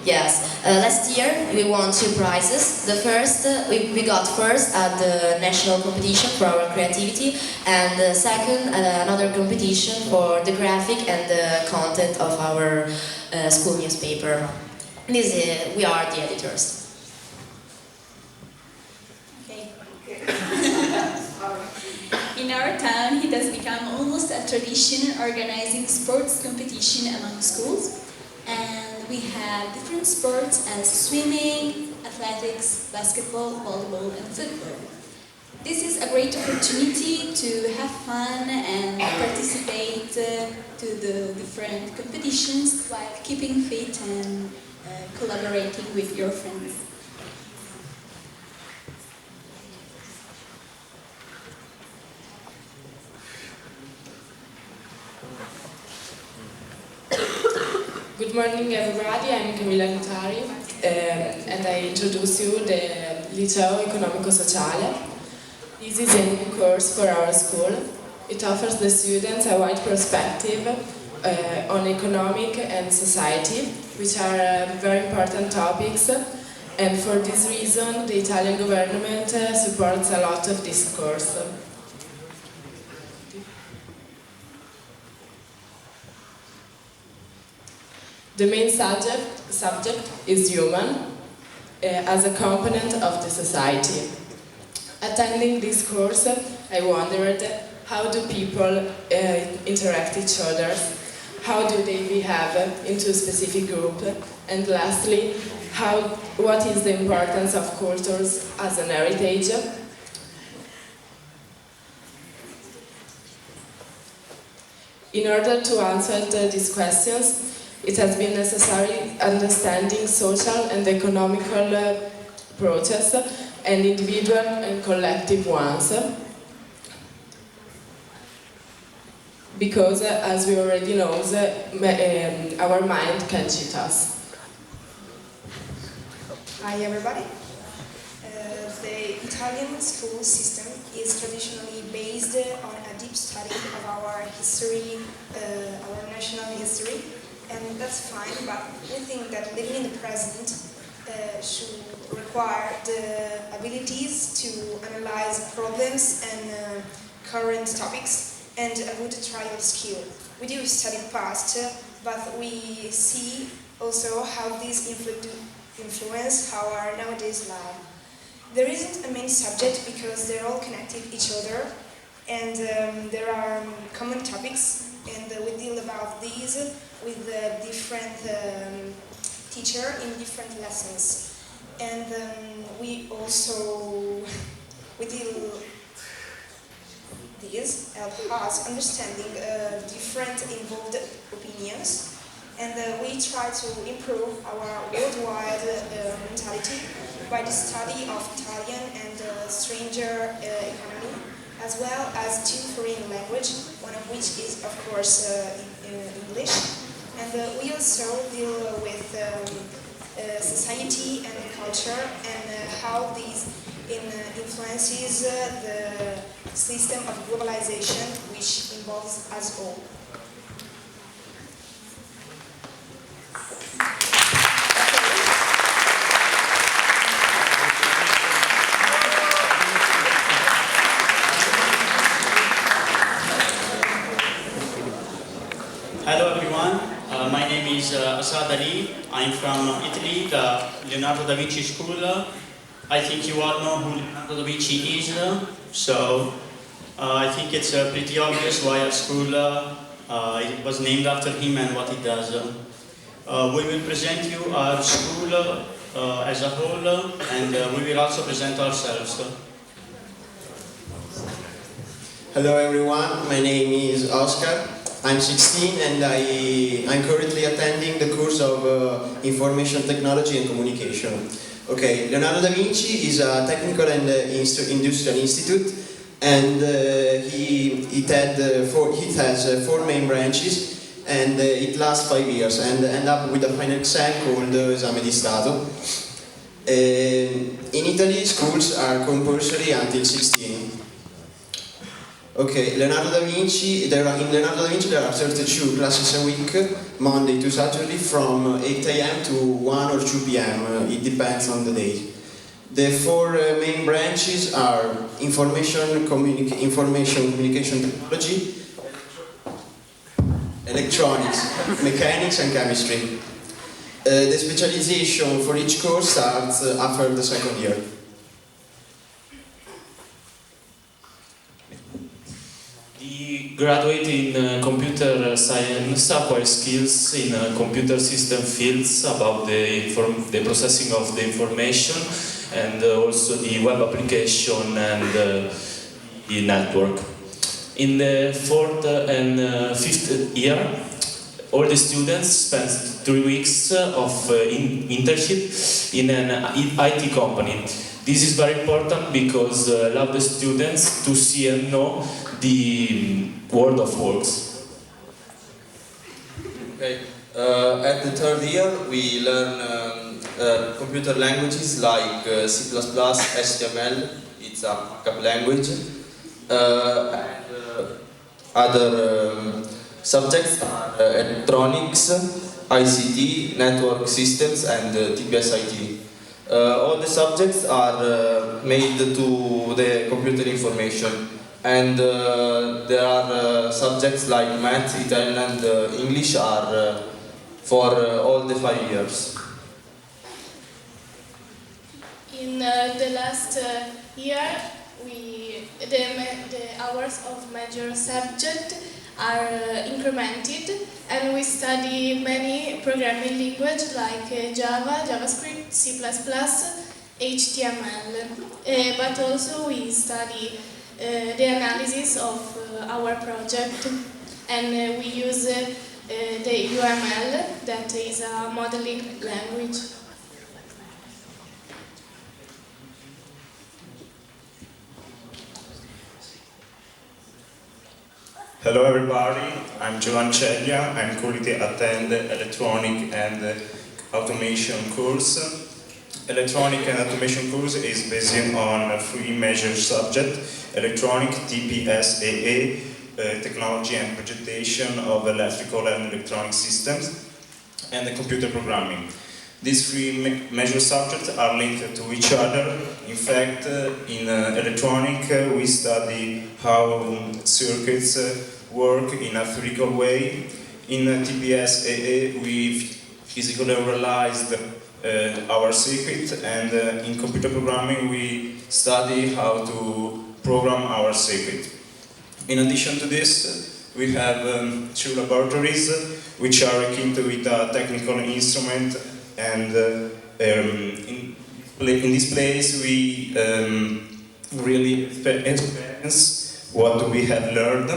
Yes, last year we won 2 prizes. The first, we got first at the national competition for our creativity, and the second, another competition for the graphic and the content of our school newspaper. We are the editors. In our town, it has become almost a tradition organizing sports competition among schools. And we have different sports as swimming, athletics, basketball, volleyball, and football. This is a great opportunity to have fun and participate to the different competitions while keeping fit and collaborating with your friends. Good morning everybody, I'm Camilla Notari and I introduce you the Liceo Economico-Sociale. This is a new course for our school. It offers the students a wide perspective on economic and society, which are very important topics, and for this reason the Italian government supports a lot of this course. The main subject is human, as a component of the society. Attending this course, I wondered, how do people interact with each other? How do they behave into a specific group? And lastly, what is the importance of cultures as an heritage? In order to answer these questions, It has been necessary understanding social and economical process and individual and collective ones. Because, as we already know, our mind can cheat us. Hi everybody. The Italian school system is traditionally based on a deep study of our history, our national history, and that's fine, but we think that living in the present should require the abilities to analyze problems and current topics and a good trial skill. We do study past, but we see also how these influence our nowadays life. There isn't a main subject because they're all connected each other, and there are common topics, and we deal about these with different teacher in different lessons. And we deal these help us understanding different involved opinions, and we try to improve our worldwide mentality by the study of Italian and stranger economy, as well as two foreign languages, one of which is, of course, English. And we also deal with society and culture and how these influences the system of globalization, which involves us all. Hello everyone, my name is Asad Ali. I'm from Italy, the Leonardo da Vinci School. I think you all know who Leonardo da Vinci is, so I think it's pretty obvious why our school it was named after him and what he does. We will present you our school as a whole, and we will also present ourselves. Hello everyone, my name is Oscar. I'm 16 and I'm currently attending the course of Information Technology and Communication. Okay, Leonardo da Vinci is a technical and industrial institute, and it has four main branches, and it lasts 5 years and end up with a final exam called Esame di Stato. In Italy, schools are compulsory until 16. Okay, in Leonardo da Vinci there are 32 classes a week, Monday to Saturday, from 8 a.m. to 1 or 2 p.m. It depends on the day. The four main branches are information communication technology, electronics, mechanics and chemistry. The specialization for each course starts after the second year. Graduate in computer science, acquire skills in computer system fields about the processing of the information, and also the web application and the network. In the fourth and fifth year, all the students spend 3 weeks of internship in an IT company. This is very important because allow the students to see and know the world of works. Okay. At the third year, we learn computer languages like C++, HTML, it's a markup language, and other subjects are electronics, ICT, network systems, and TPS-IT. All the subjects are made to the computer information, and there are subjects like math, Italian and English are for all the 5 years. In the last year, the hours of major subject are incremented, and we study many programming languages like Java, JavaScript, C++, HTML, but also we study the analysis of our project, and we use the UML, that is a modeling language. Hello everybody, I'm Giovanni Ceglia. I'm currently attend electronic and automation course. Electronic and automation course is based on three major subjects: electronic, TPS-AA, technology and projection of electrical and electronic systems, and computer programming. These three major subjects are linked to each other. In fact, in electronic, we study how circuits work in a theoretical way. In TPS-AA, we physically realized our circuit, and in computer programming, we study how to program our circuit. In addition to this, we have two laboratories which are equipped with a technical instrument, and in this place we really experience what we have learned.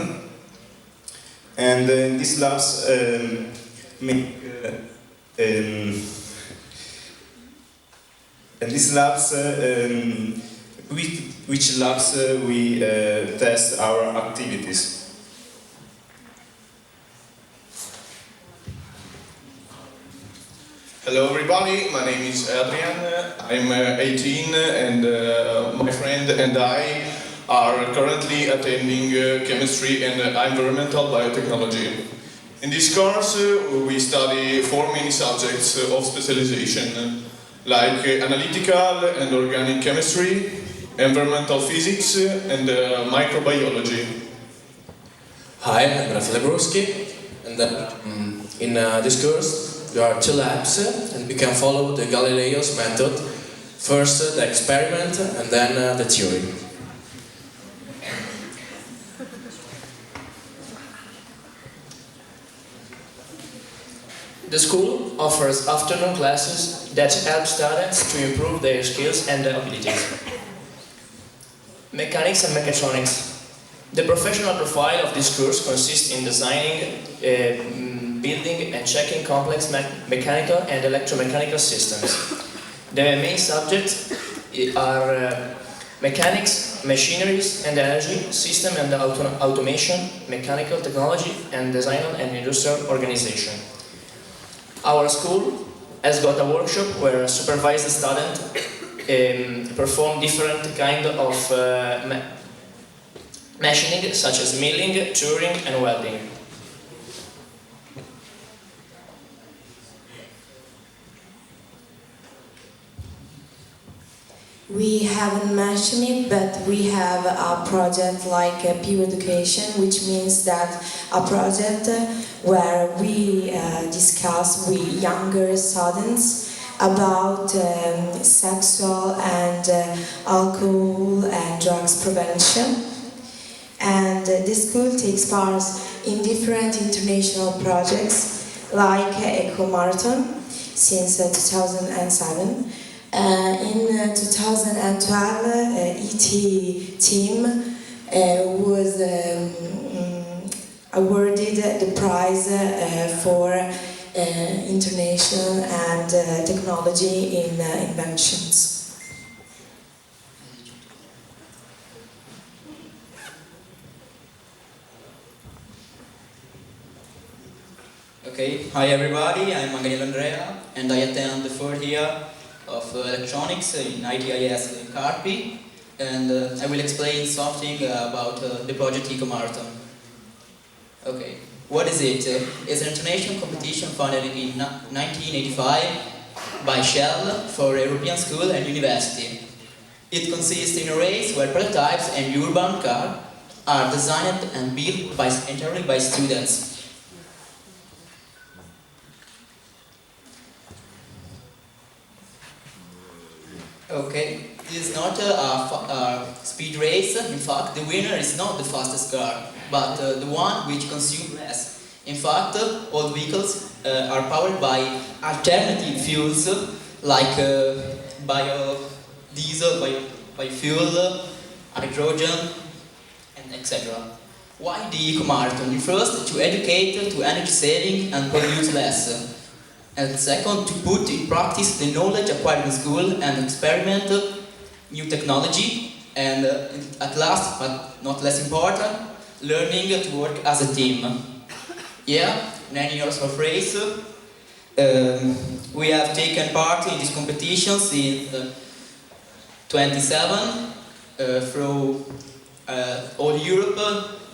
And in these labs which labs we test our activities. Hello everybody, my name is Adrian, I'm 18 and my friend and I are currently attending chemistry and environmental biotechnology. In this course we study four main subjects of specialization, like analytical and organic chemistry, environmental physics and microbiology. Hi, I'm Raffaele Bruschi, and in this course there are two labs, and we can follow the Galileo's method. First the experiment, and then the theory. The school offers afternoon classes that help students to improve their skills and abilities. Mechanics and mechatronics. The professional profile of this course consists in designing, building and checking complex mechanical and electromechanical systems. The main subjects are mechanics, machineries and energy, system and automation, mechanical technology, and design and industrial organization. Our school has got a workshop where a supervised student perform different kind of machining, such as milling, turning and welding. We haven't mentioned it, but we have a project like peer education, which means that a project where we discuss with younger students about sexual and alcohol and drugs prevention. And the school takes part in different international projects like Eco Marathon since 2007. In 2012, ET team was awarded the prize for international and technology in inventions. Okay, hi everybody, I'm Manganiello Andrea and I attend the third year of electronics in ITIS in Carpi, and I will explain something about the project Eco Marathon. Okay, what is it? It's an international competition founded in 1985 by Shell for European school and university. It consists in a race where prototypes and urban cars are designed and built entirely by students. Okay, this is not a speed race. In fact, the winner is not the fastest car, but the one which consumes less. In fact, all vehicles are powered by alternative fuels like biodiesel, biofuel, hydrogen, and etc. Why the eco-marathon? First, to educate to energy saving and pollute less. And second, to put in practice the knowledge acquired in school and experiment new technology. And at last, but not less important, learning to work as a team. Yeah, 9 years of race. We have taken part in this competition since 27 through all Europe,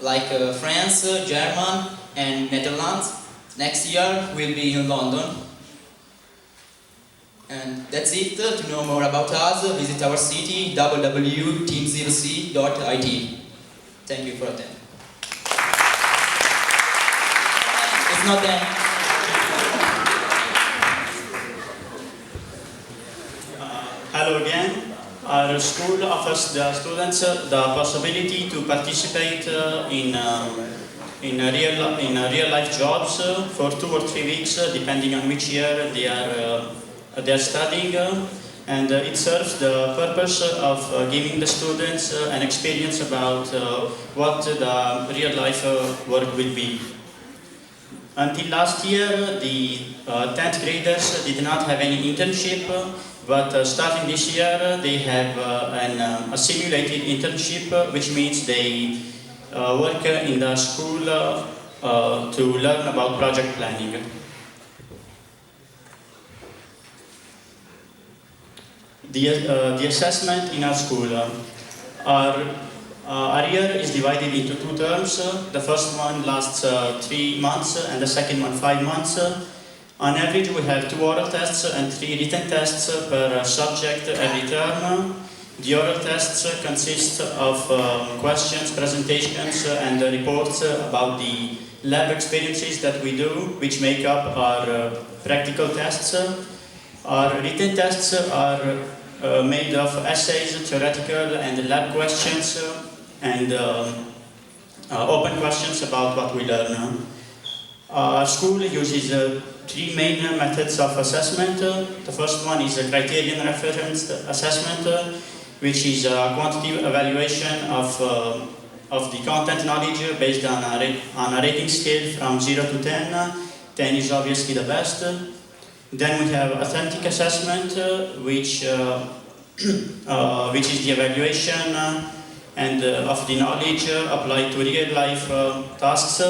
like France, Germany and Netherlands. Next year we'll be in London. And that's it. To know more about us, visit our city www.team0c.it. Thank you for attending. It's not them. Hello again. Our school offers the students the possibility to participate in real life jobs for 2 or 3 weeks, depending on which year they are studying, and it serves the purpose of giving the students an experience about what the real life work will be. Until last year, the 10th graders did not have any internship, but starting this year they have a simulated internship, which means they work in the school to learn about project planning. The assessment in our school. Our year is divided into 2 terms. The first one lasts 3 months and the second one 5 months. On average, we have 2 oral tests and 3 written tests per subject every term. The oral tests consist of questions, presentations and reports about the lab experiences that we do, which make up our practical tests. Our written tests are made of essays, theoretical and lab questions, and open questions about what we learn. Our school uses 3 main methods of assessment. The first one is a criterion referenced assessment, which is a quantitative evaluation of the content knowledge based on a rating scale from 0 to 10. 10 is obviously the best. Then we have authentic assessment, which is the evaluation of the knowledge applied to real life tasks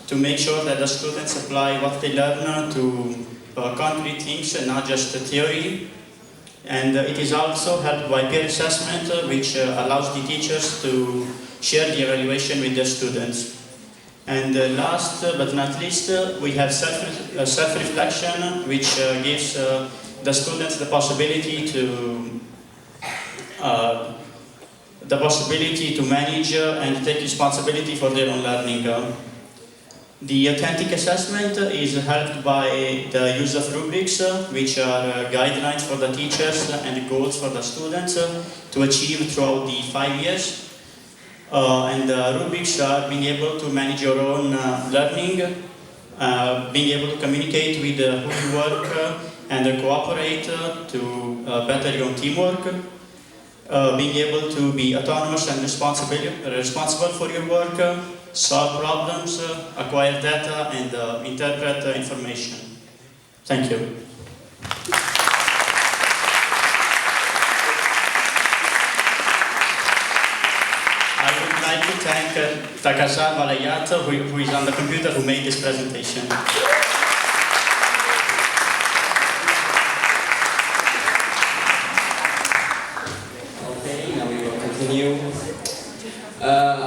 to make sure that the students apply what they learn to concrete things and not just theory. And it is also helped by peer assessment, which allows the teachers to share the evaluation with their students. And last but not least, we have self-reflection, which gives the students the possibility to manage and take responsibility for their own learning. The authentic assessment is helped by the use of rubrics, which are guidelines for the teachers and goals for the students to achieve throughout the 5 years. And the rubrics are being able to manage your own learning, being able to communicate with who you work and cooperate to better your own teamwork, being able to be autonomous and responsible for your work, solve problems, acquire data, and interpret information. Thank you. I would like to thank Takasar Valayat, who is on the computer, who made this presentation. Okay, now we will continue.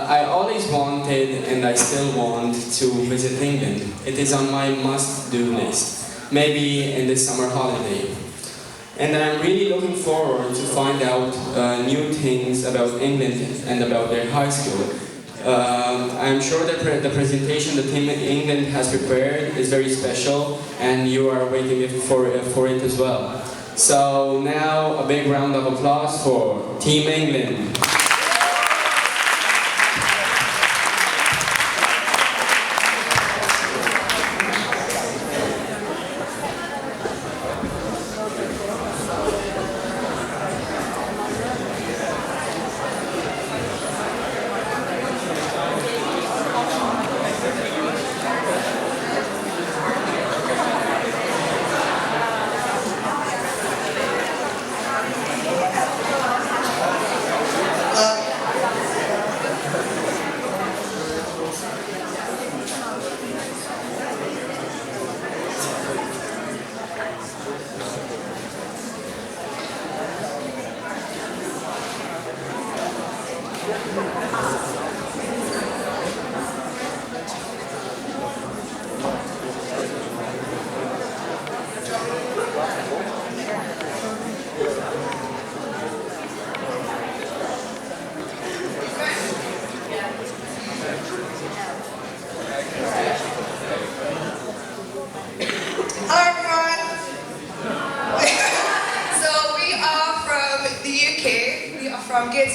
I always wanted, and I still want, to visit England. It is on my must-do list, maybe in the summer holiday. And I'm really looking forward to find out new things about England and about their high school. I'm sure that the presentation that Team England has prepared is very special, and you are waiting for it as well. So now a big round of applause for Team England.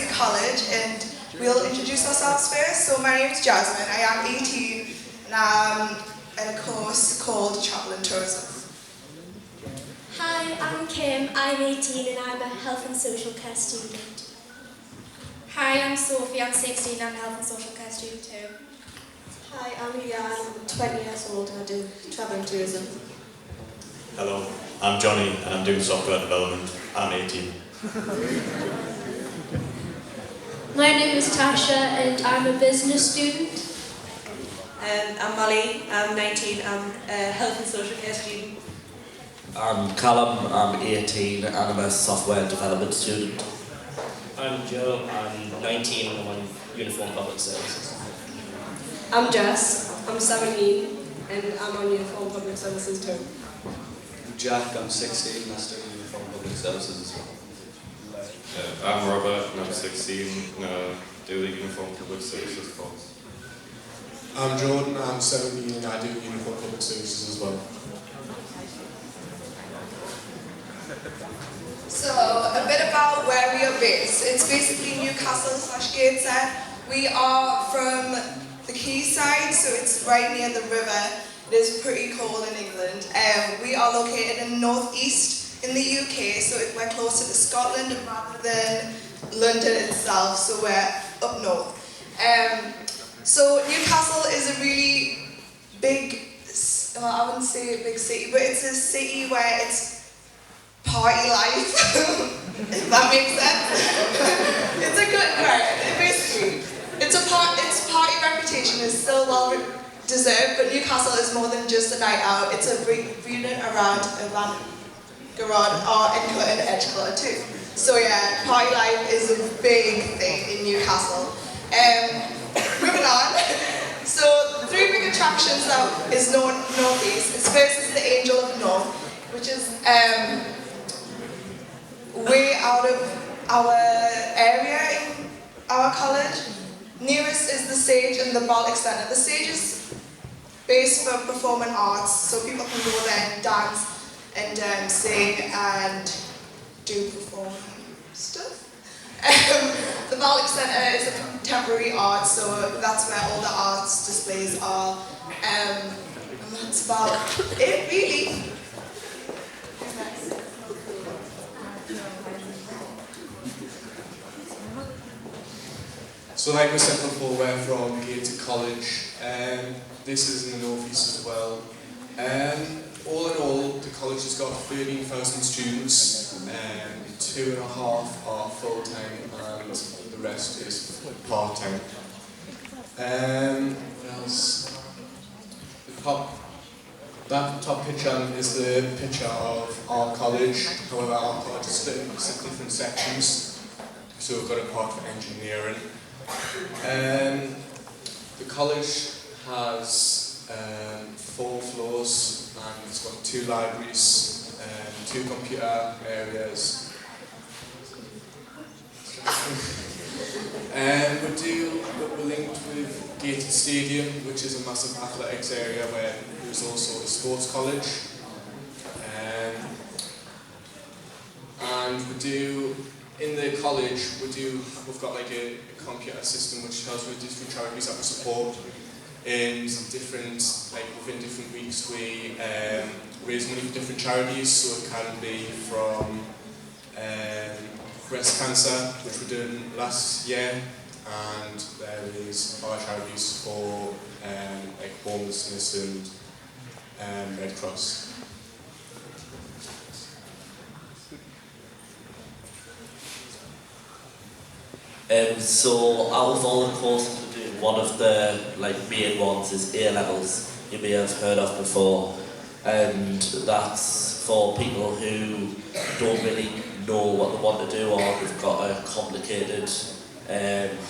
Basic College, and we'll introduce ourselves first. So my name is Jasmine, I am 18 and I'm in a course called Travel and Tourism. Hi, I'm Kim, I'm 18 and I'm a health and social care student. Hi, I'm Sophie, I'm 16 and I'm a health and social care student too. Hi, I'm Leanne, I'm 20 years old and I do travel and tourism. Hello, I'm Johnny and I'm doing software development. I'm 18. My name is Tasha and I'm a business student. I'm Molly, I'm 19, I'm a health and social care student. I'm Callum, I'm 18 and I'm a software development student. I'm Joe, I'm 19 and I'm on Uniform Public Services. I'm Jess, I'm 17 and I'm on Uniform Public Services too. I'm Jack, I'm 16 and I study Uniform Public Services as well. I'm Robert and I'm 16 and I do the Uniform Public Services course. I'm Jordan, I'm 17 and I do Uniform Public Services as well. So, a bit about where we are based. It's basically Newcastle/Gateshead. We are from the quayside, so it's right near the river. It is pretty cold in England. We are located in the northeast in the UK, so we're closer to Scotland rather than London itself, so we're up north. So Newcastle is a really big, well, I wouldn't say a big city, but it's a city where it's party life, if that makes sense. It's a good word, basically. Its party reputation is still well deserved, but Newcastle is more than just a night out. It's a breeding around Avant Garage and Clutter and Edge Clutter too. So yeah, party life is a big thing in Newcastle. Moving on. So the three big attractions that is northeast. First is the Angel of North, which is way out of our area in our college. Nearest is the Stage and the Baltic Centre. The Stage is based for performing arts, so people can go there and dance and sing and do perform stuff. The Baltic Centre is a contemporary art, so that's where all the arts displays are. And that's about it, really. So like we said before, we're from Gateshead College. This is in the northeast as well. All in all, the college has got 13,000 students, 2.5 are full-time and the rest is part-time. What else? That top picture is the picture of our college. However, our college is split into different sections. So we've got a part for engineering. The college has 4 floors and it's got 2 libraries, 2 computer areas. We're linked with Gated Stadium, which is a massive athletics area where there's also a sports college. And in the college, we've got like a computer system which tells us different charities that we support. And within different weeks we raise money for different charities, so it can be from breast cancer, which we did last year, and there is other charities for homelessness and Red Cross. So out of all the courses we do, one of the main ones is A-levels, you may have heard of before, and that's for people who don't really know what they want to do or they've got a complicated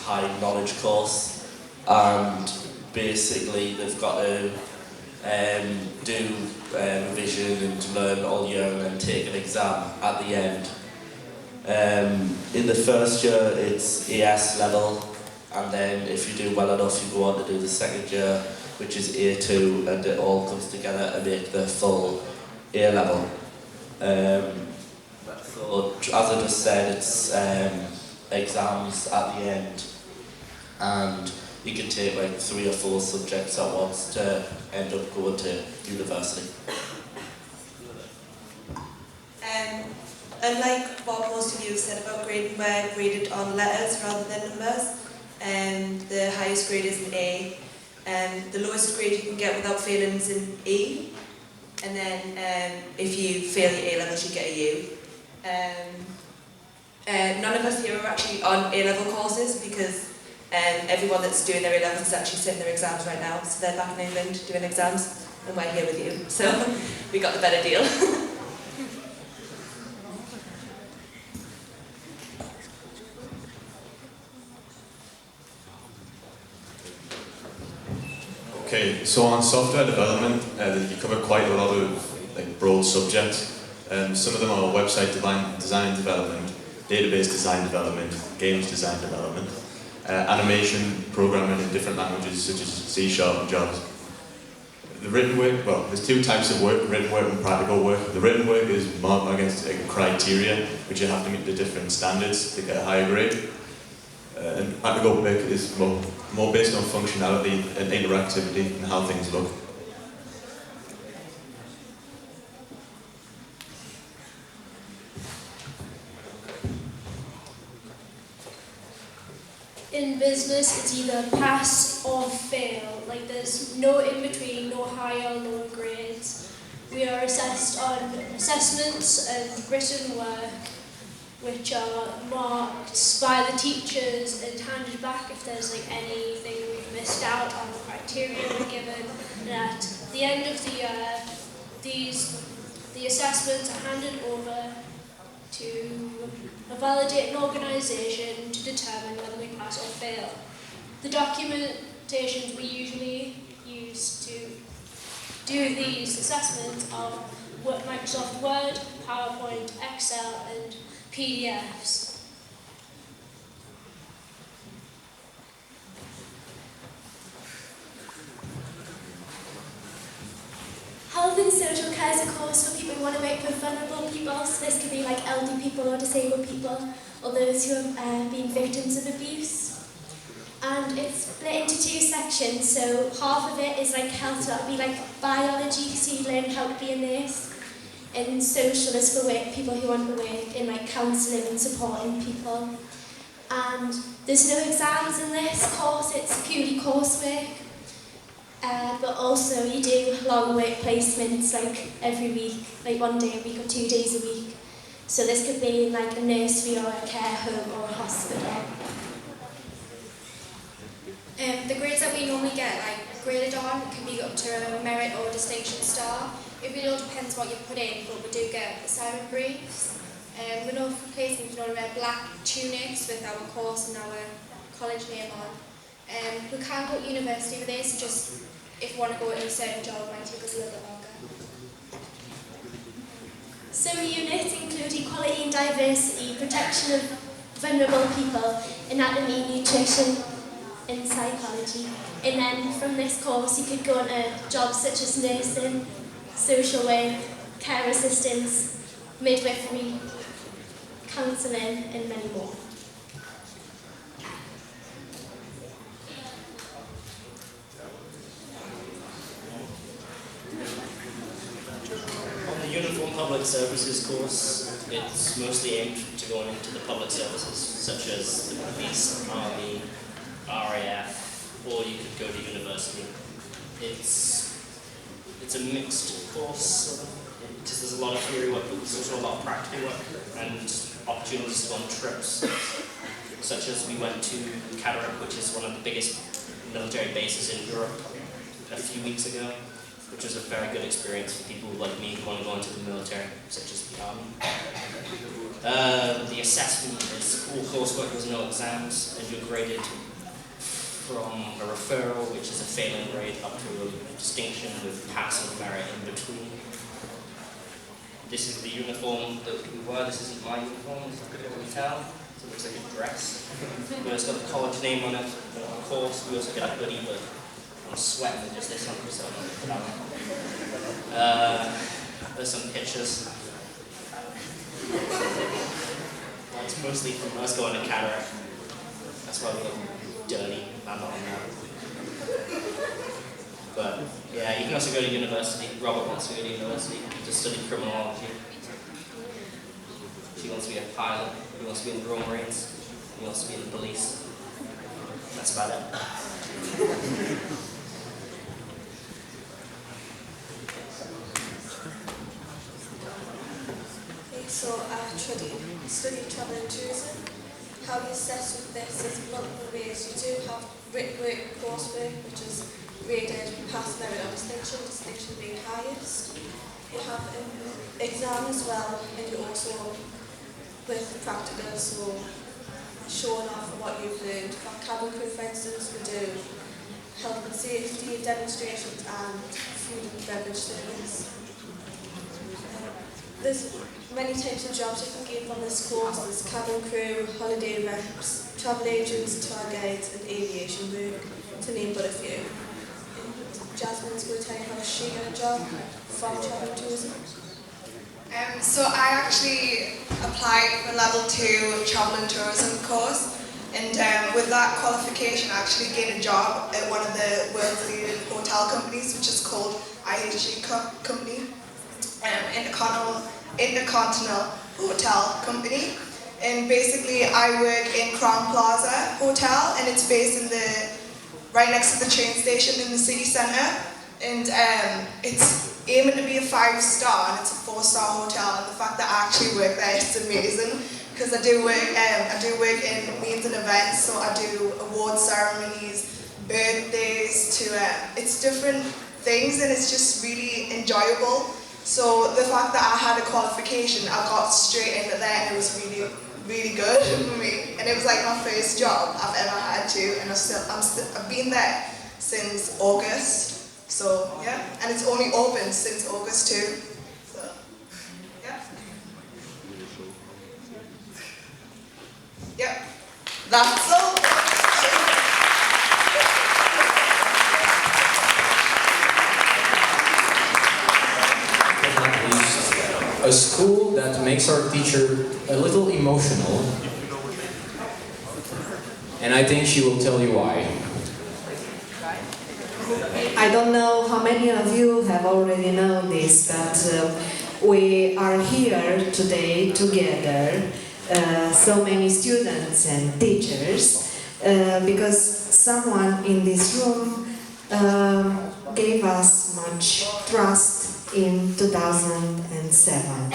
high knowledge course, and basically they've got to do revision and learn all year and then take an exam at the end. In the first year it's AS level, and then if you do well enough you go on to do the second year, which is A2, and it all comes together to make the full A level. So as I just said, it's exams at the end, and you can take like 3 or 4 subjects at once to end up going to university. Unlike what most of you have said about grading, we're graded on letters rather than numbers. The highest grade is an A. The lowest grade you can get without failing is an E. And then if you fail your A-levels, you get a U. None of us here are actually on A-level courses because everyone that's doing their A-levels is actually sitting their exams right now. So they're back in England doing exams, and we're here with you. So we got the better deal. Okay, so on software development, you cover quite a lot of broad subjects. Some of them are website design development, database design development, games design development, animation, programming in different languages such as C# and Java. The written work, well, there's 2 types of work, written work and practical work. The written work is marked against criteria, which you have to meet the different standards to get a higher grade. And practical work is more based on functionality and interactivity and how things look. In business, it's either pass or fail. Like there's no in between, no higher or lower grades. We are assessed on assessments and written work, which are marked by the teachers and handed back if there's anything we've missed out on the criteria we're given. And at the end of the year, the assessments are handed over to a validating organisation to determine whether we pass or fail. The documentations we usually use to do these assessments are Microsoft Word, PowerPoint, Excel and PDFs. Health and social care is a course for people who want to work with vulnerable people, so this could be like elderly people or disabled people, or those who have been victims of abuse. And it's split into 2 sections, so half of it is like health, so that would be like biology, so you learn how to be a nurse, and social is for work, people who want to work in like counselling and supporting people. And there's no exams in this course, it's purely coursework. But also you do long work placements like every week, like 1 day a week or 2 days a week. So this could be in like a nursery or a care home or a hospital. The grades that we normally get graded on can be up to a merit or distinction star. It really all depends what you put in, but we do get assignment briefs. We know for placements we normally wear black tunics with our course and our college name on. We can go to university with this, just if we want to go into a certain job, it might take us a little bit longer. Some units include equality and diversity, protection of vulnerable people, anatomy, nutrition and psychology. And then from this course you could go on to jobs such as nursing, social work, care assistance, midwifery, counselling and many more. On the Uniform Public Services course, it's mostly aimed to going into the public services, such as the police, army, RAF, or you could go to university. It's a mixed course, because there's a lot of theory work, but there's also a lot of practical work and opportunities to go on trips, such as we went to Cataract, which is one of the biggest military bases in Europe, a few weeks ago, which was a very good experience for people like me who want to go into the military, such as the army. The assessment is all coursework, there's no exams, and you're graded from a referral, which is a failing grade, up to a distinction with pass and merit in between. This is the uniform that we wear. This isn't my uniform, as you can tell. So it looks like a dress. It's got the college name on it. Of course, we also get a hoodie, but I'm sweating just this one, so I'm not going to put that on. There's some pictures. It's mostly from us going to cataract. That's why we look dirty. I'm not on that. But yeah, you can also go to university. Robert wants to go to university to study criminology. He wants to be a pilot. He wants to be in the Royal Marines. He wants to be in the police. That's about it. Okay, so I've studied travel and tourism. How you assess with this is multiple ways. You do have written work and coursework, which is graded past merit or distinction, distinction being highest. You have an exam as well, and you also with practicals, so showing off what you've learned. For cabin crew, for instance, we do health and safety demonstrations and food and beverage service. There's many types of jobs you can gain from this course. There's cabin crew, holiday reps, travel agents, tour guides and aviation work, to name but a few. Jasmine's going to tell you how she got a job from travel and tourism. So I actually applied for level 2 travel and tourism course, and with that qualification I actually gained a job at one of the world's leading hotel companies, which is called IHG Company, Intercontinental Hotel Company. And basically I work in Crown Plaza Hotel, and it's based in right next to the train station in the city centre, and it's aiming to be a 5-star, and it's a 4-star hotel. And the fact that I actually work there is amazing, because I do work in meetings and events, so I do award ceremonies, birthdays, it's different things, and it's just really enjoyable. So the fact that I had a qualification, I got straight into there, and it was really, really good for me. And it was like my first job I've ever had too, and I've been there since August. So yeah, and it's only open since August too. So yeah. Yep. That's all. A school that makes our teacher a little emotional, and I think she will tell you why. I don't know how many of you have already known this, but we are here today together, so many students and teachers, because someone in this room gave us much trust in 2007.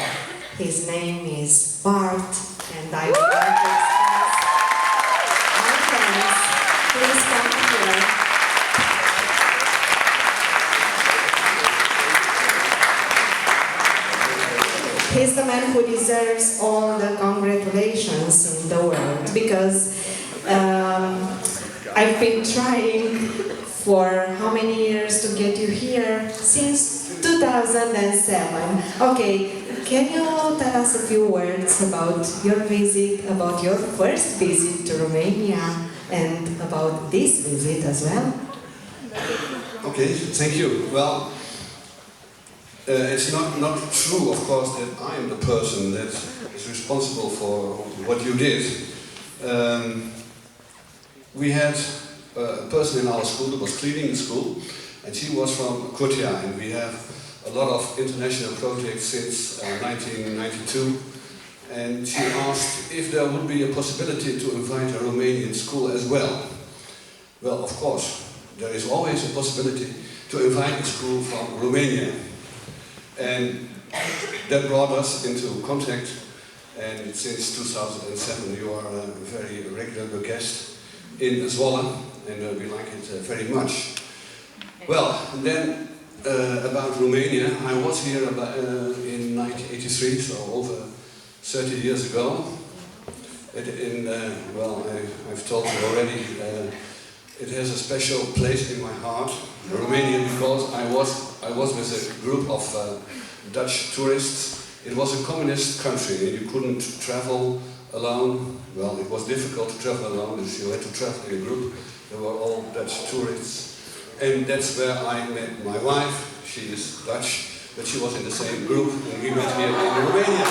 His name is Bart, and I would like to express my thanks. Please come here. He's the man who deserves all the congratulations in the world, because I've been trying for how many years to get you here? Since 2007. Okay, can you tell us a few words about your visit, about your first visit to Romania, and about this visit as well? Okay, thank you. Well, it's not true, of course, that I am the person that is responsible for what you did. We had a person in our school that was cleaning the school, and she was from Croatia, and we have a lot of international projects since 1992. And she asked if there would be a possibility to invite a Romanian school as well. Well, of course, there is always a possibility to invite a school from Romania. And that brought us into contact, and since 2007 you are a very regular guest in Zwolle, and we like it very much. Well, then about Romania, I was here in 1983, so over 30 years ago. Well, I've told you already, it has a special place in my heart, Romania, because I was with a group of Dutch tourists. It was a communist country, and you couldn't travel alone. Well, it was difficult to travel alone, if you had to travel in a group. They were all Dutch tourists. And that's where I met my wife. She is Dutch, but she was in the same group, and we met here in Romania.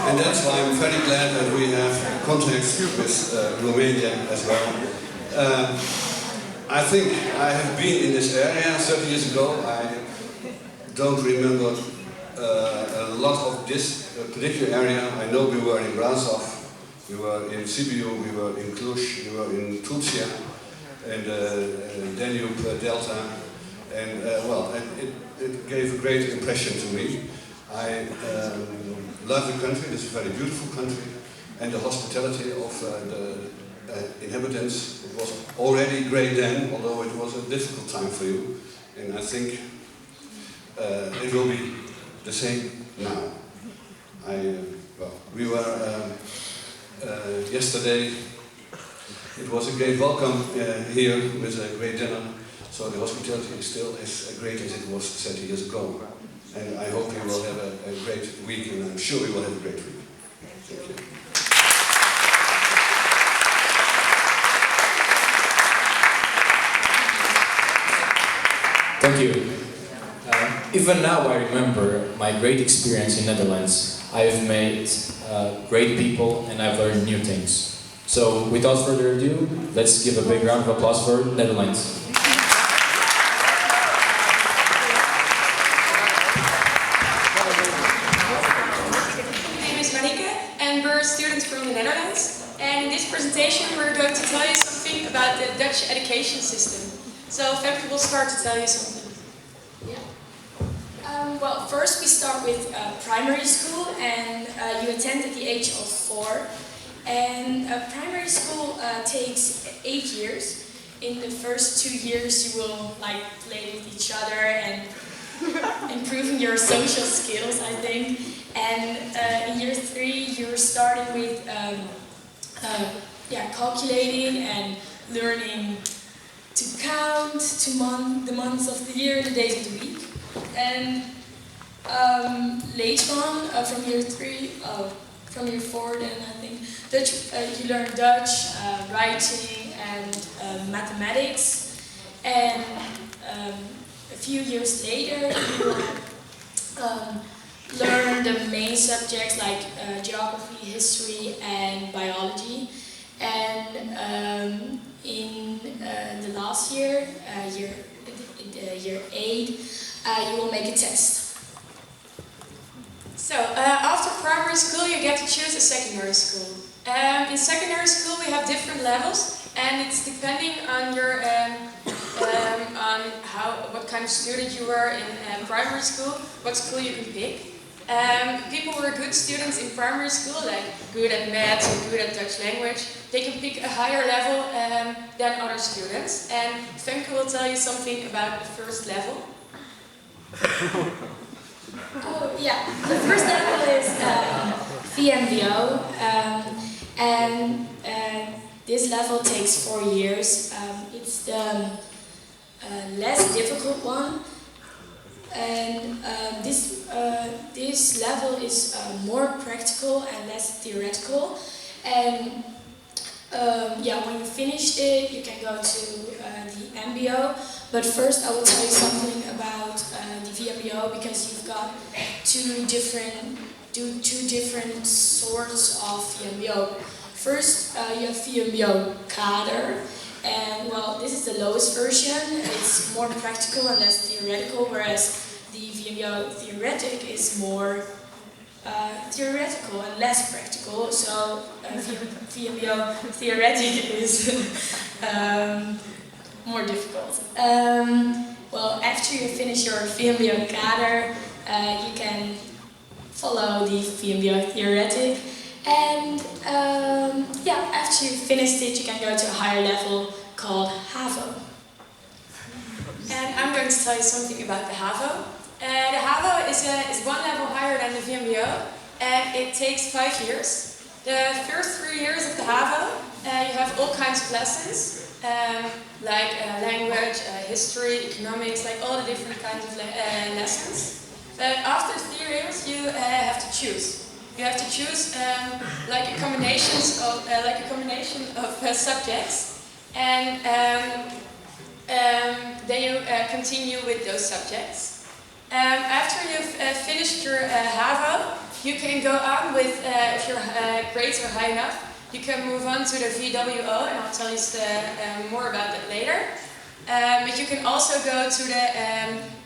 And that's why I'm very glad that we have contacts with Romania as well. I think I have been in this area 30 years ago. I don't remember a lot of this particular area. I know we were in Brasov, we were in Sibiu, we were in Cluj, we were in Tulcea, and Danube Delta, and well, it gave a great impression to me. I love the country. It's a very beautiful country, and the hospitality of the inhabitants. It was already great then, although it was a difficult time for you, and I think it will be the same now. Well, we were yesterday. It was a great welcome here with a great dinner. So the hospitality is still as great as it was 30 years ago. And I hope you will have a great week, and I'm sure you will have a great week. Thank you. Thank you. Even now I remember my great experience in Netherlands. I have met great people and I've learned new things. So without further ado, let's give a big round of applause for Netherlands. Students from the Netherlands, and in this presentation we're going to tell you something about the Dutch education system. So Femke will start to tell you something. Well, first we start with primary school, and you attend at the age of 4. And primary school takes 8 years. In the first 2 years you will play with each other and improving your social skills, I think. And in year 3, you're starting with calculating and learning to count, the months of the year, the days of the week. And later on, from year 4, then I think Dutch, you learn Dutch, writing, and mathematics. And a few years later, you will learn the main subjects like geography, history, and biology. And in the last year, year 8, you will make a test. So after primary school, you get to choose a secondary school. In secondary school, we have different levels, and it's depending on your what kind of student you were in primary school, what school you can pick. People who are good students in primary school, like good at maths and good at Dutch language, they can pick a higher level than other students. And Femke will tell you something about the first level. Oh yeah, the first level is VMBO, and this level takes 4 years. It's the less difficult one. And this level is more practical and less theoretical. And when you finish it, you can go to the MBO. But first, I will tell you something about the VMBO, because you've got two different sorts of VMBO. First, you have VMBO Kader. And well, this is the lowest version. It's more practical and less theoretical, whereas the VMBO Theoretic is more theoretical and less practical. So VMBO Theoretic is more difficult. Well, after you finish your VMBO Kader, you can follow the VMBO Theoretic. And after you've finished it, you can go to a higher level called HAVO. And I'm going to tell you something about the HAVO. The HAVO is one level higher than the VMBO, and it takes 5 years. The first 3 years of the HAVO, you have all kinds of lessons, like language, history, economics, like all the different kinds of lessons. But after 3 years, you have to choose. You have to choose like a combination of subjects, and then you continue with those subjects. After you've finished your HAVO, you can go on with, if your grades are high enough, you can move on to the VWO, and I'll tell you more about that later. But you can also go to the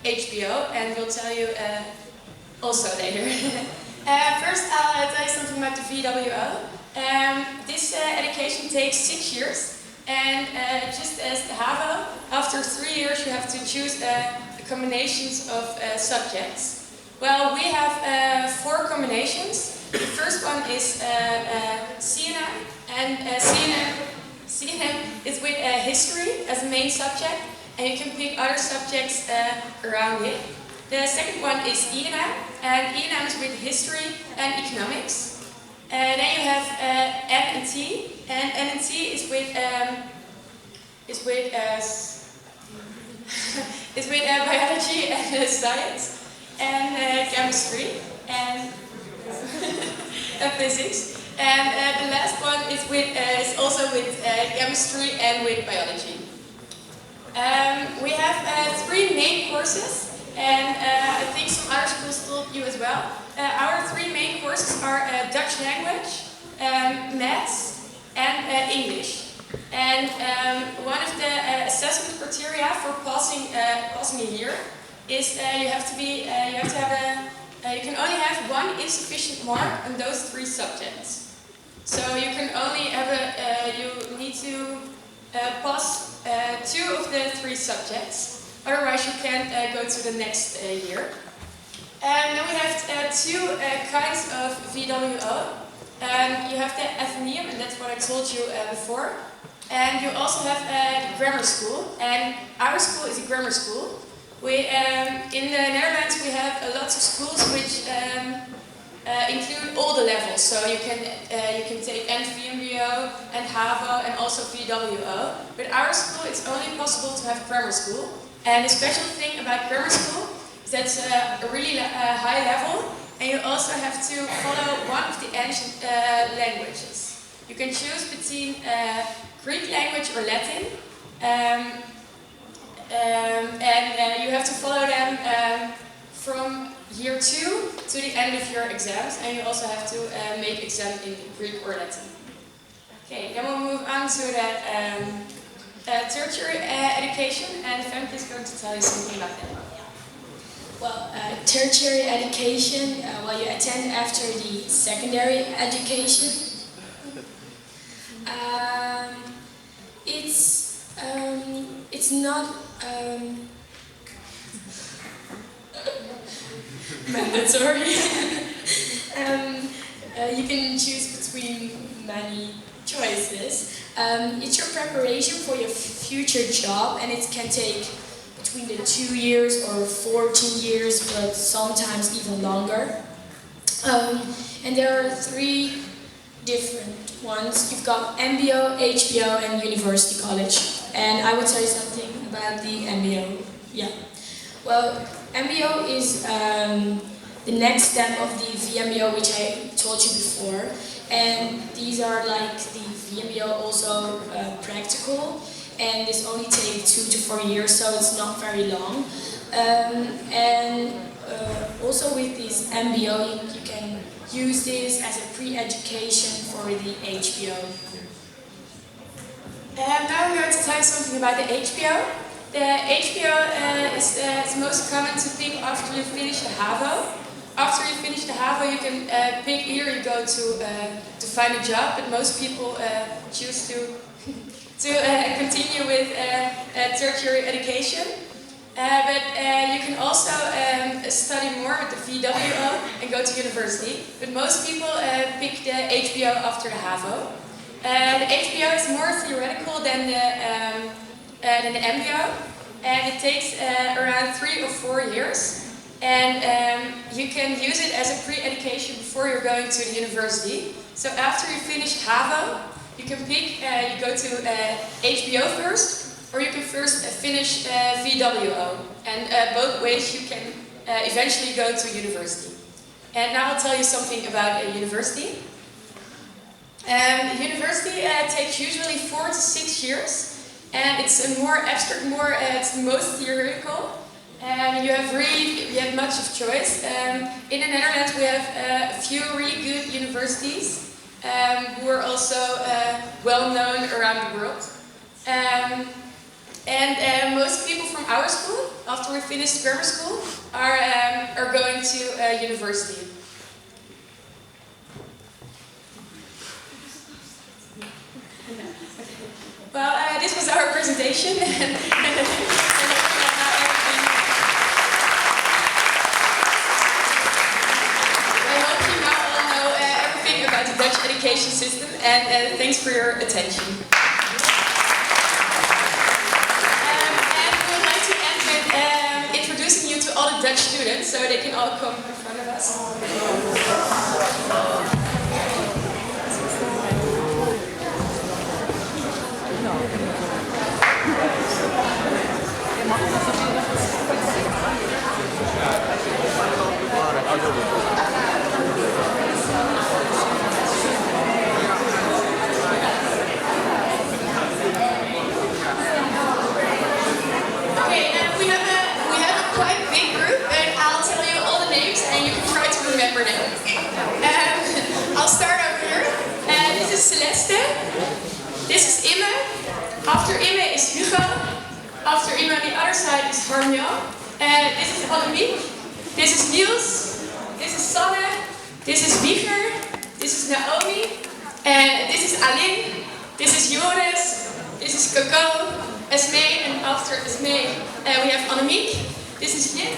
HBO, and we'll tell you also later. First, I'll tell you something about the VWO. This education takes 6 years, and just as the HAVO, after 3 years you have to choose combinations of subjects. Well, we have 4 combinations. The first one is CNM, and CNM is with history as a main subject, and you can pick other subjects around it. The second one is ENM, and ENM is with history and economics. And then you have N&T, and N&T is with biology and science, and chemistry, and physics. And the last one is also with chemistry and with biology. We have 3 main courses, and I think some other schools told you as well. Our 3 main courses are Dutch language, maths, and English. And one of the assessment criteria for passing a year is you can only have 1 insufficient mark on those 3 subjects. So you can only have you need to pass 2 of the 3 subjects. Otherwise, you can't go to the next year. And then we have 2 kinds of VWO. You have the Atheneum, and that's what I told you before. And you also have the grammar school, and our school is a grammar school. In the Netherlands we have lots of schools which include all the levels. So you can take VMBO and HAVO and also VWO. But our school, it's only possible to have grammar school. And the special thing about grammar school is that's a really high level, and you also have to follow one of the ancient languages. You can choose between Greek language or Latin, and you have to follow them from year 2 to the end of your exams, and you also have to make exam in Greek or Latin. Okay, then we'll move on to the tertiary education, and Femke is going to tell you something about that. Well, tertiary education, you attend after the secondary education. It's not mandatory. You can choose between many choices. It's your preparation for your future job, and it can take between the 2 years or 14 years, but sometimes even longer. And there are 3 different ones. You've got MBO, HBO, and University College. And I will tell you something about the MBO. Yeah. Well, MBO is the next step of the VMBO, which I told you before. And these are like the VMBO also practical. And this only takes 2 to 4 years, so it's not very long. Also with this MBO, you can use this as a pre-education for the HBO. Now I'm going to tell you something about the HBO. The HBO is most common to pick after you finish the HAVO. After you finish the HAVO, you can pick either you go to find a job, but most people choose to continue with tertiary education. But you can also study more at the VWO and go to university. But most people pick the HBO after the HAVO. The HBO is more theoretical than the MBO, and it takes around 3 or 4 years. And you can use it as a pre-education before you're going to the university. So after you finish HAVO, you can pick, you go to HBO first, or you can first finish VWO. And both ways you can eventually go to university. And now I'll tell you something about a university. University takes usually 4 to 6 years, and it's a more abstract, it's the most theoretical. You have much of choice. In the Netherlands, we have a few really good universities who are also well known around the world. Most people from our school, after we finish grammar school, are going to university. Well, this was our presentation. About the Dutch education system, and thanks for your attention. And we would like to end with introducing you to all the Dutch students, so they can all come in front of us. I'll start over here. This is Celeste. This is Imme. After Imme is Hugo. After Imme on the other side is Harmio. This is Annemiek. This is Niels. This is Sanne. This is Wieger. This is Naomi. This is Aline. This is Joris. This is Coco. Esme. And after Esme we have Annemiek. This is Jip.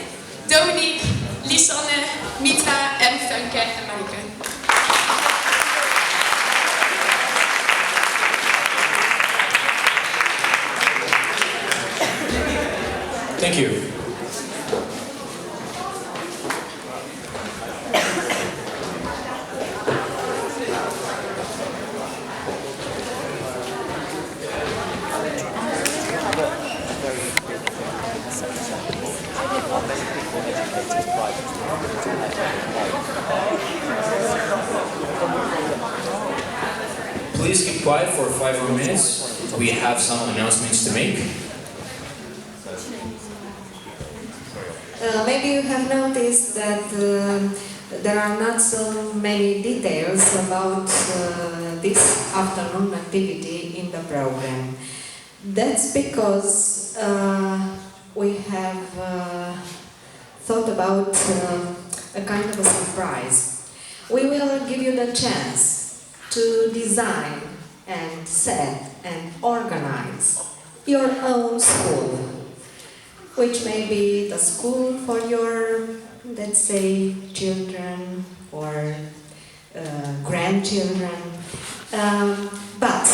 Dominique. Lisanne, Mita, en Funke en Marike. Thank you. Please keep quiet for 5 more minutes. We have some announcements to make. Maybe you have noticed that there are not so many details about this afternoon activity in the program. That's because we have thought about a kind of a surprise. We will give you the chance to design and set and organize your own school, which may be the school for your, let's say, children or grandchildren. But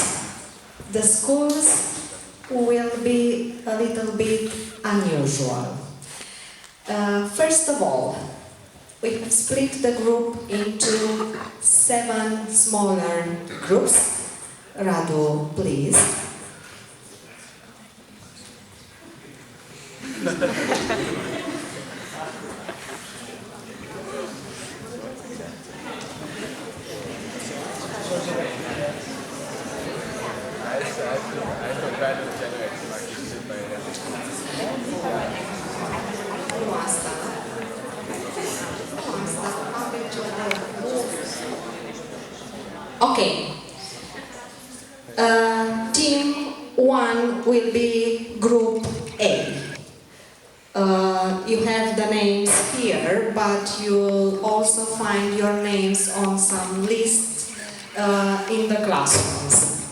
the schools will be a little bit unusual. First of all, we have split the group into 7 smaller groups. Radu, please. Okay. Team 1 will be Group A. You have the names here, but you'll also find your names on some lists in the classrooms.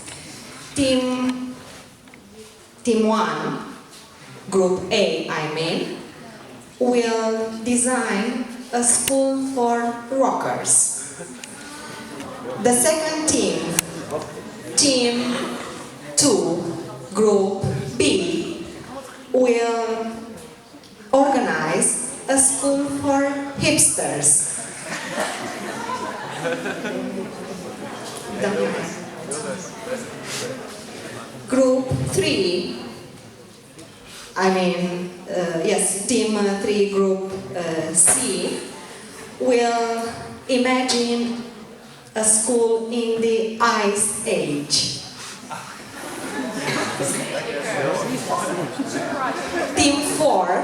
Team 1, Group A, I mean, will design a school for rockers. The second team, Team 2, Group B, will organize a school for hipsters. Group 3, Team 3, Group C, will imagine a school in the Ice Age. Team 4,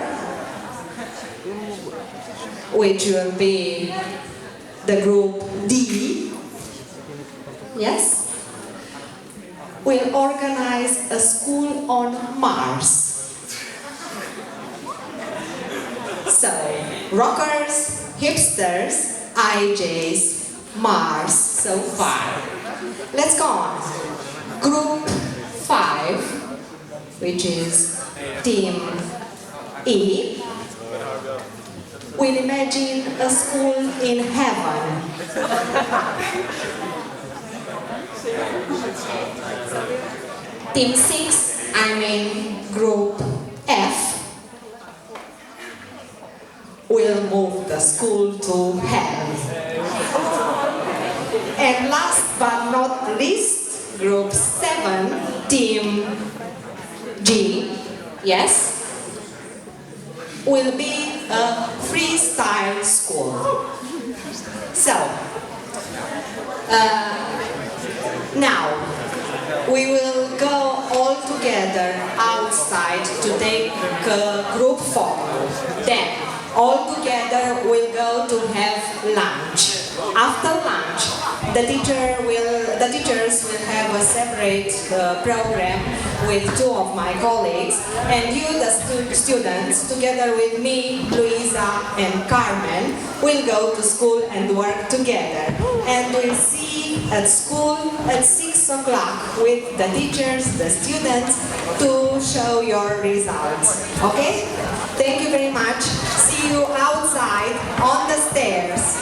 which will be the group D, yes, will organize a school on Mars. So, rockers, hipsters, IJs, Mars, so far. Let's go on. Group 5, which is Team E, will imagine a school in heaven. Team 6, I mean Group F, will move the school to hell. And last but not least, Group 7, Team G, yes, will be a freestyle school. So, now we will go all together outside to take group 4. Then, all together we'll go to have lunch. After lunch, the teachers will have a separate program with 2 of my colleagues, and you, the students, together with me, Luisa and Carmen, will go to school and work together. And we'll see at school at 6 o'clock with the teachers, the students, to show your results. Okay? Thank you very much. See you outside on the stairs.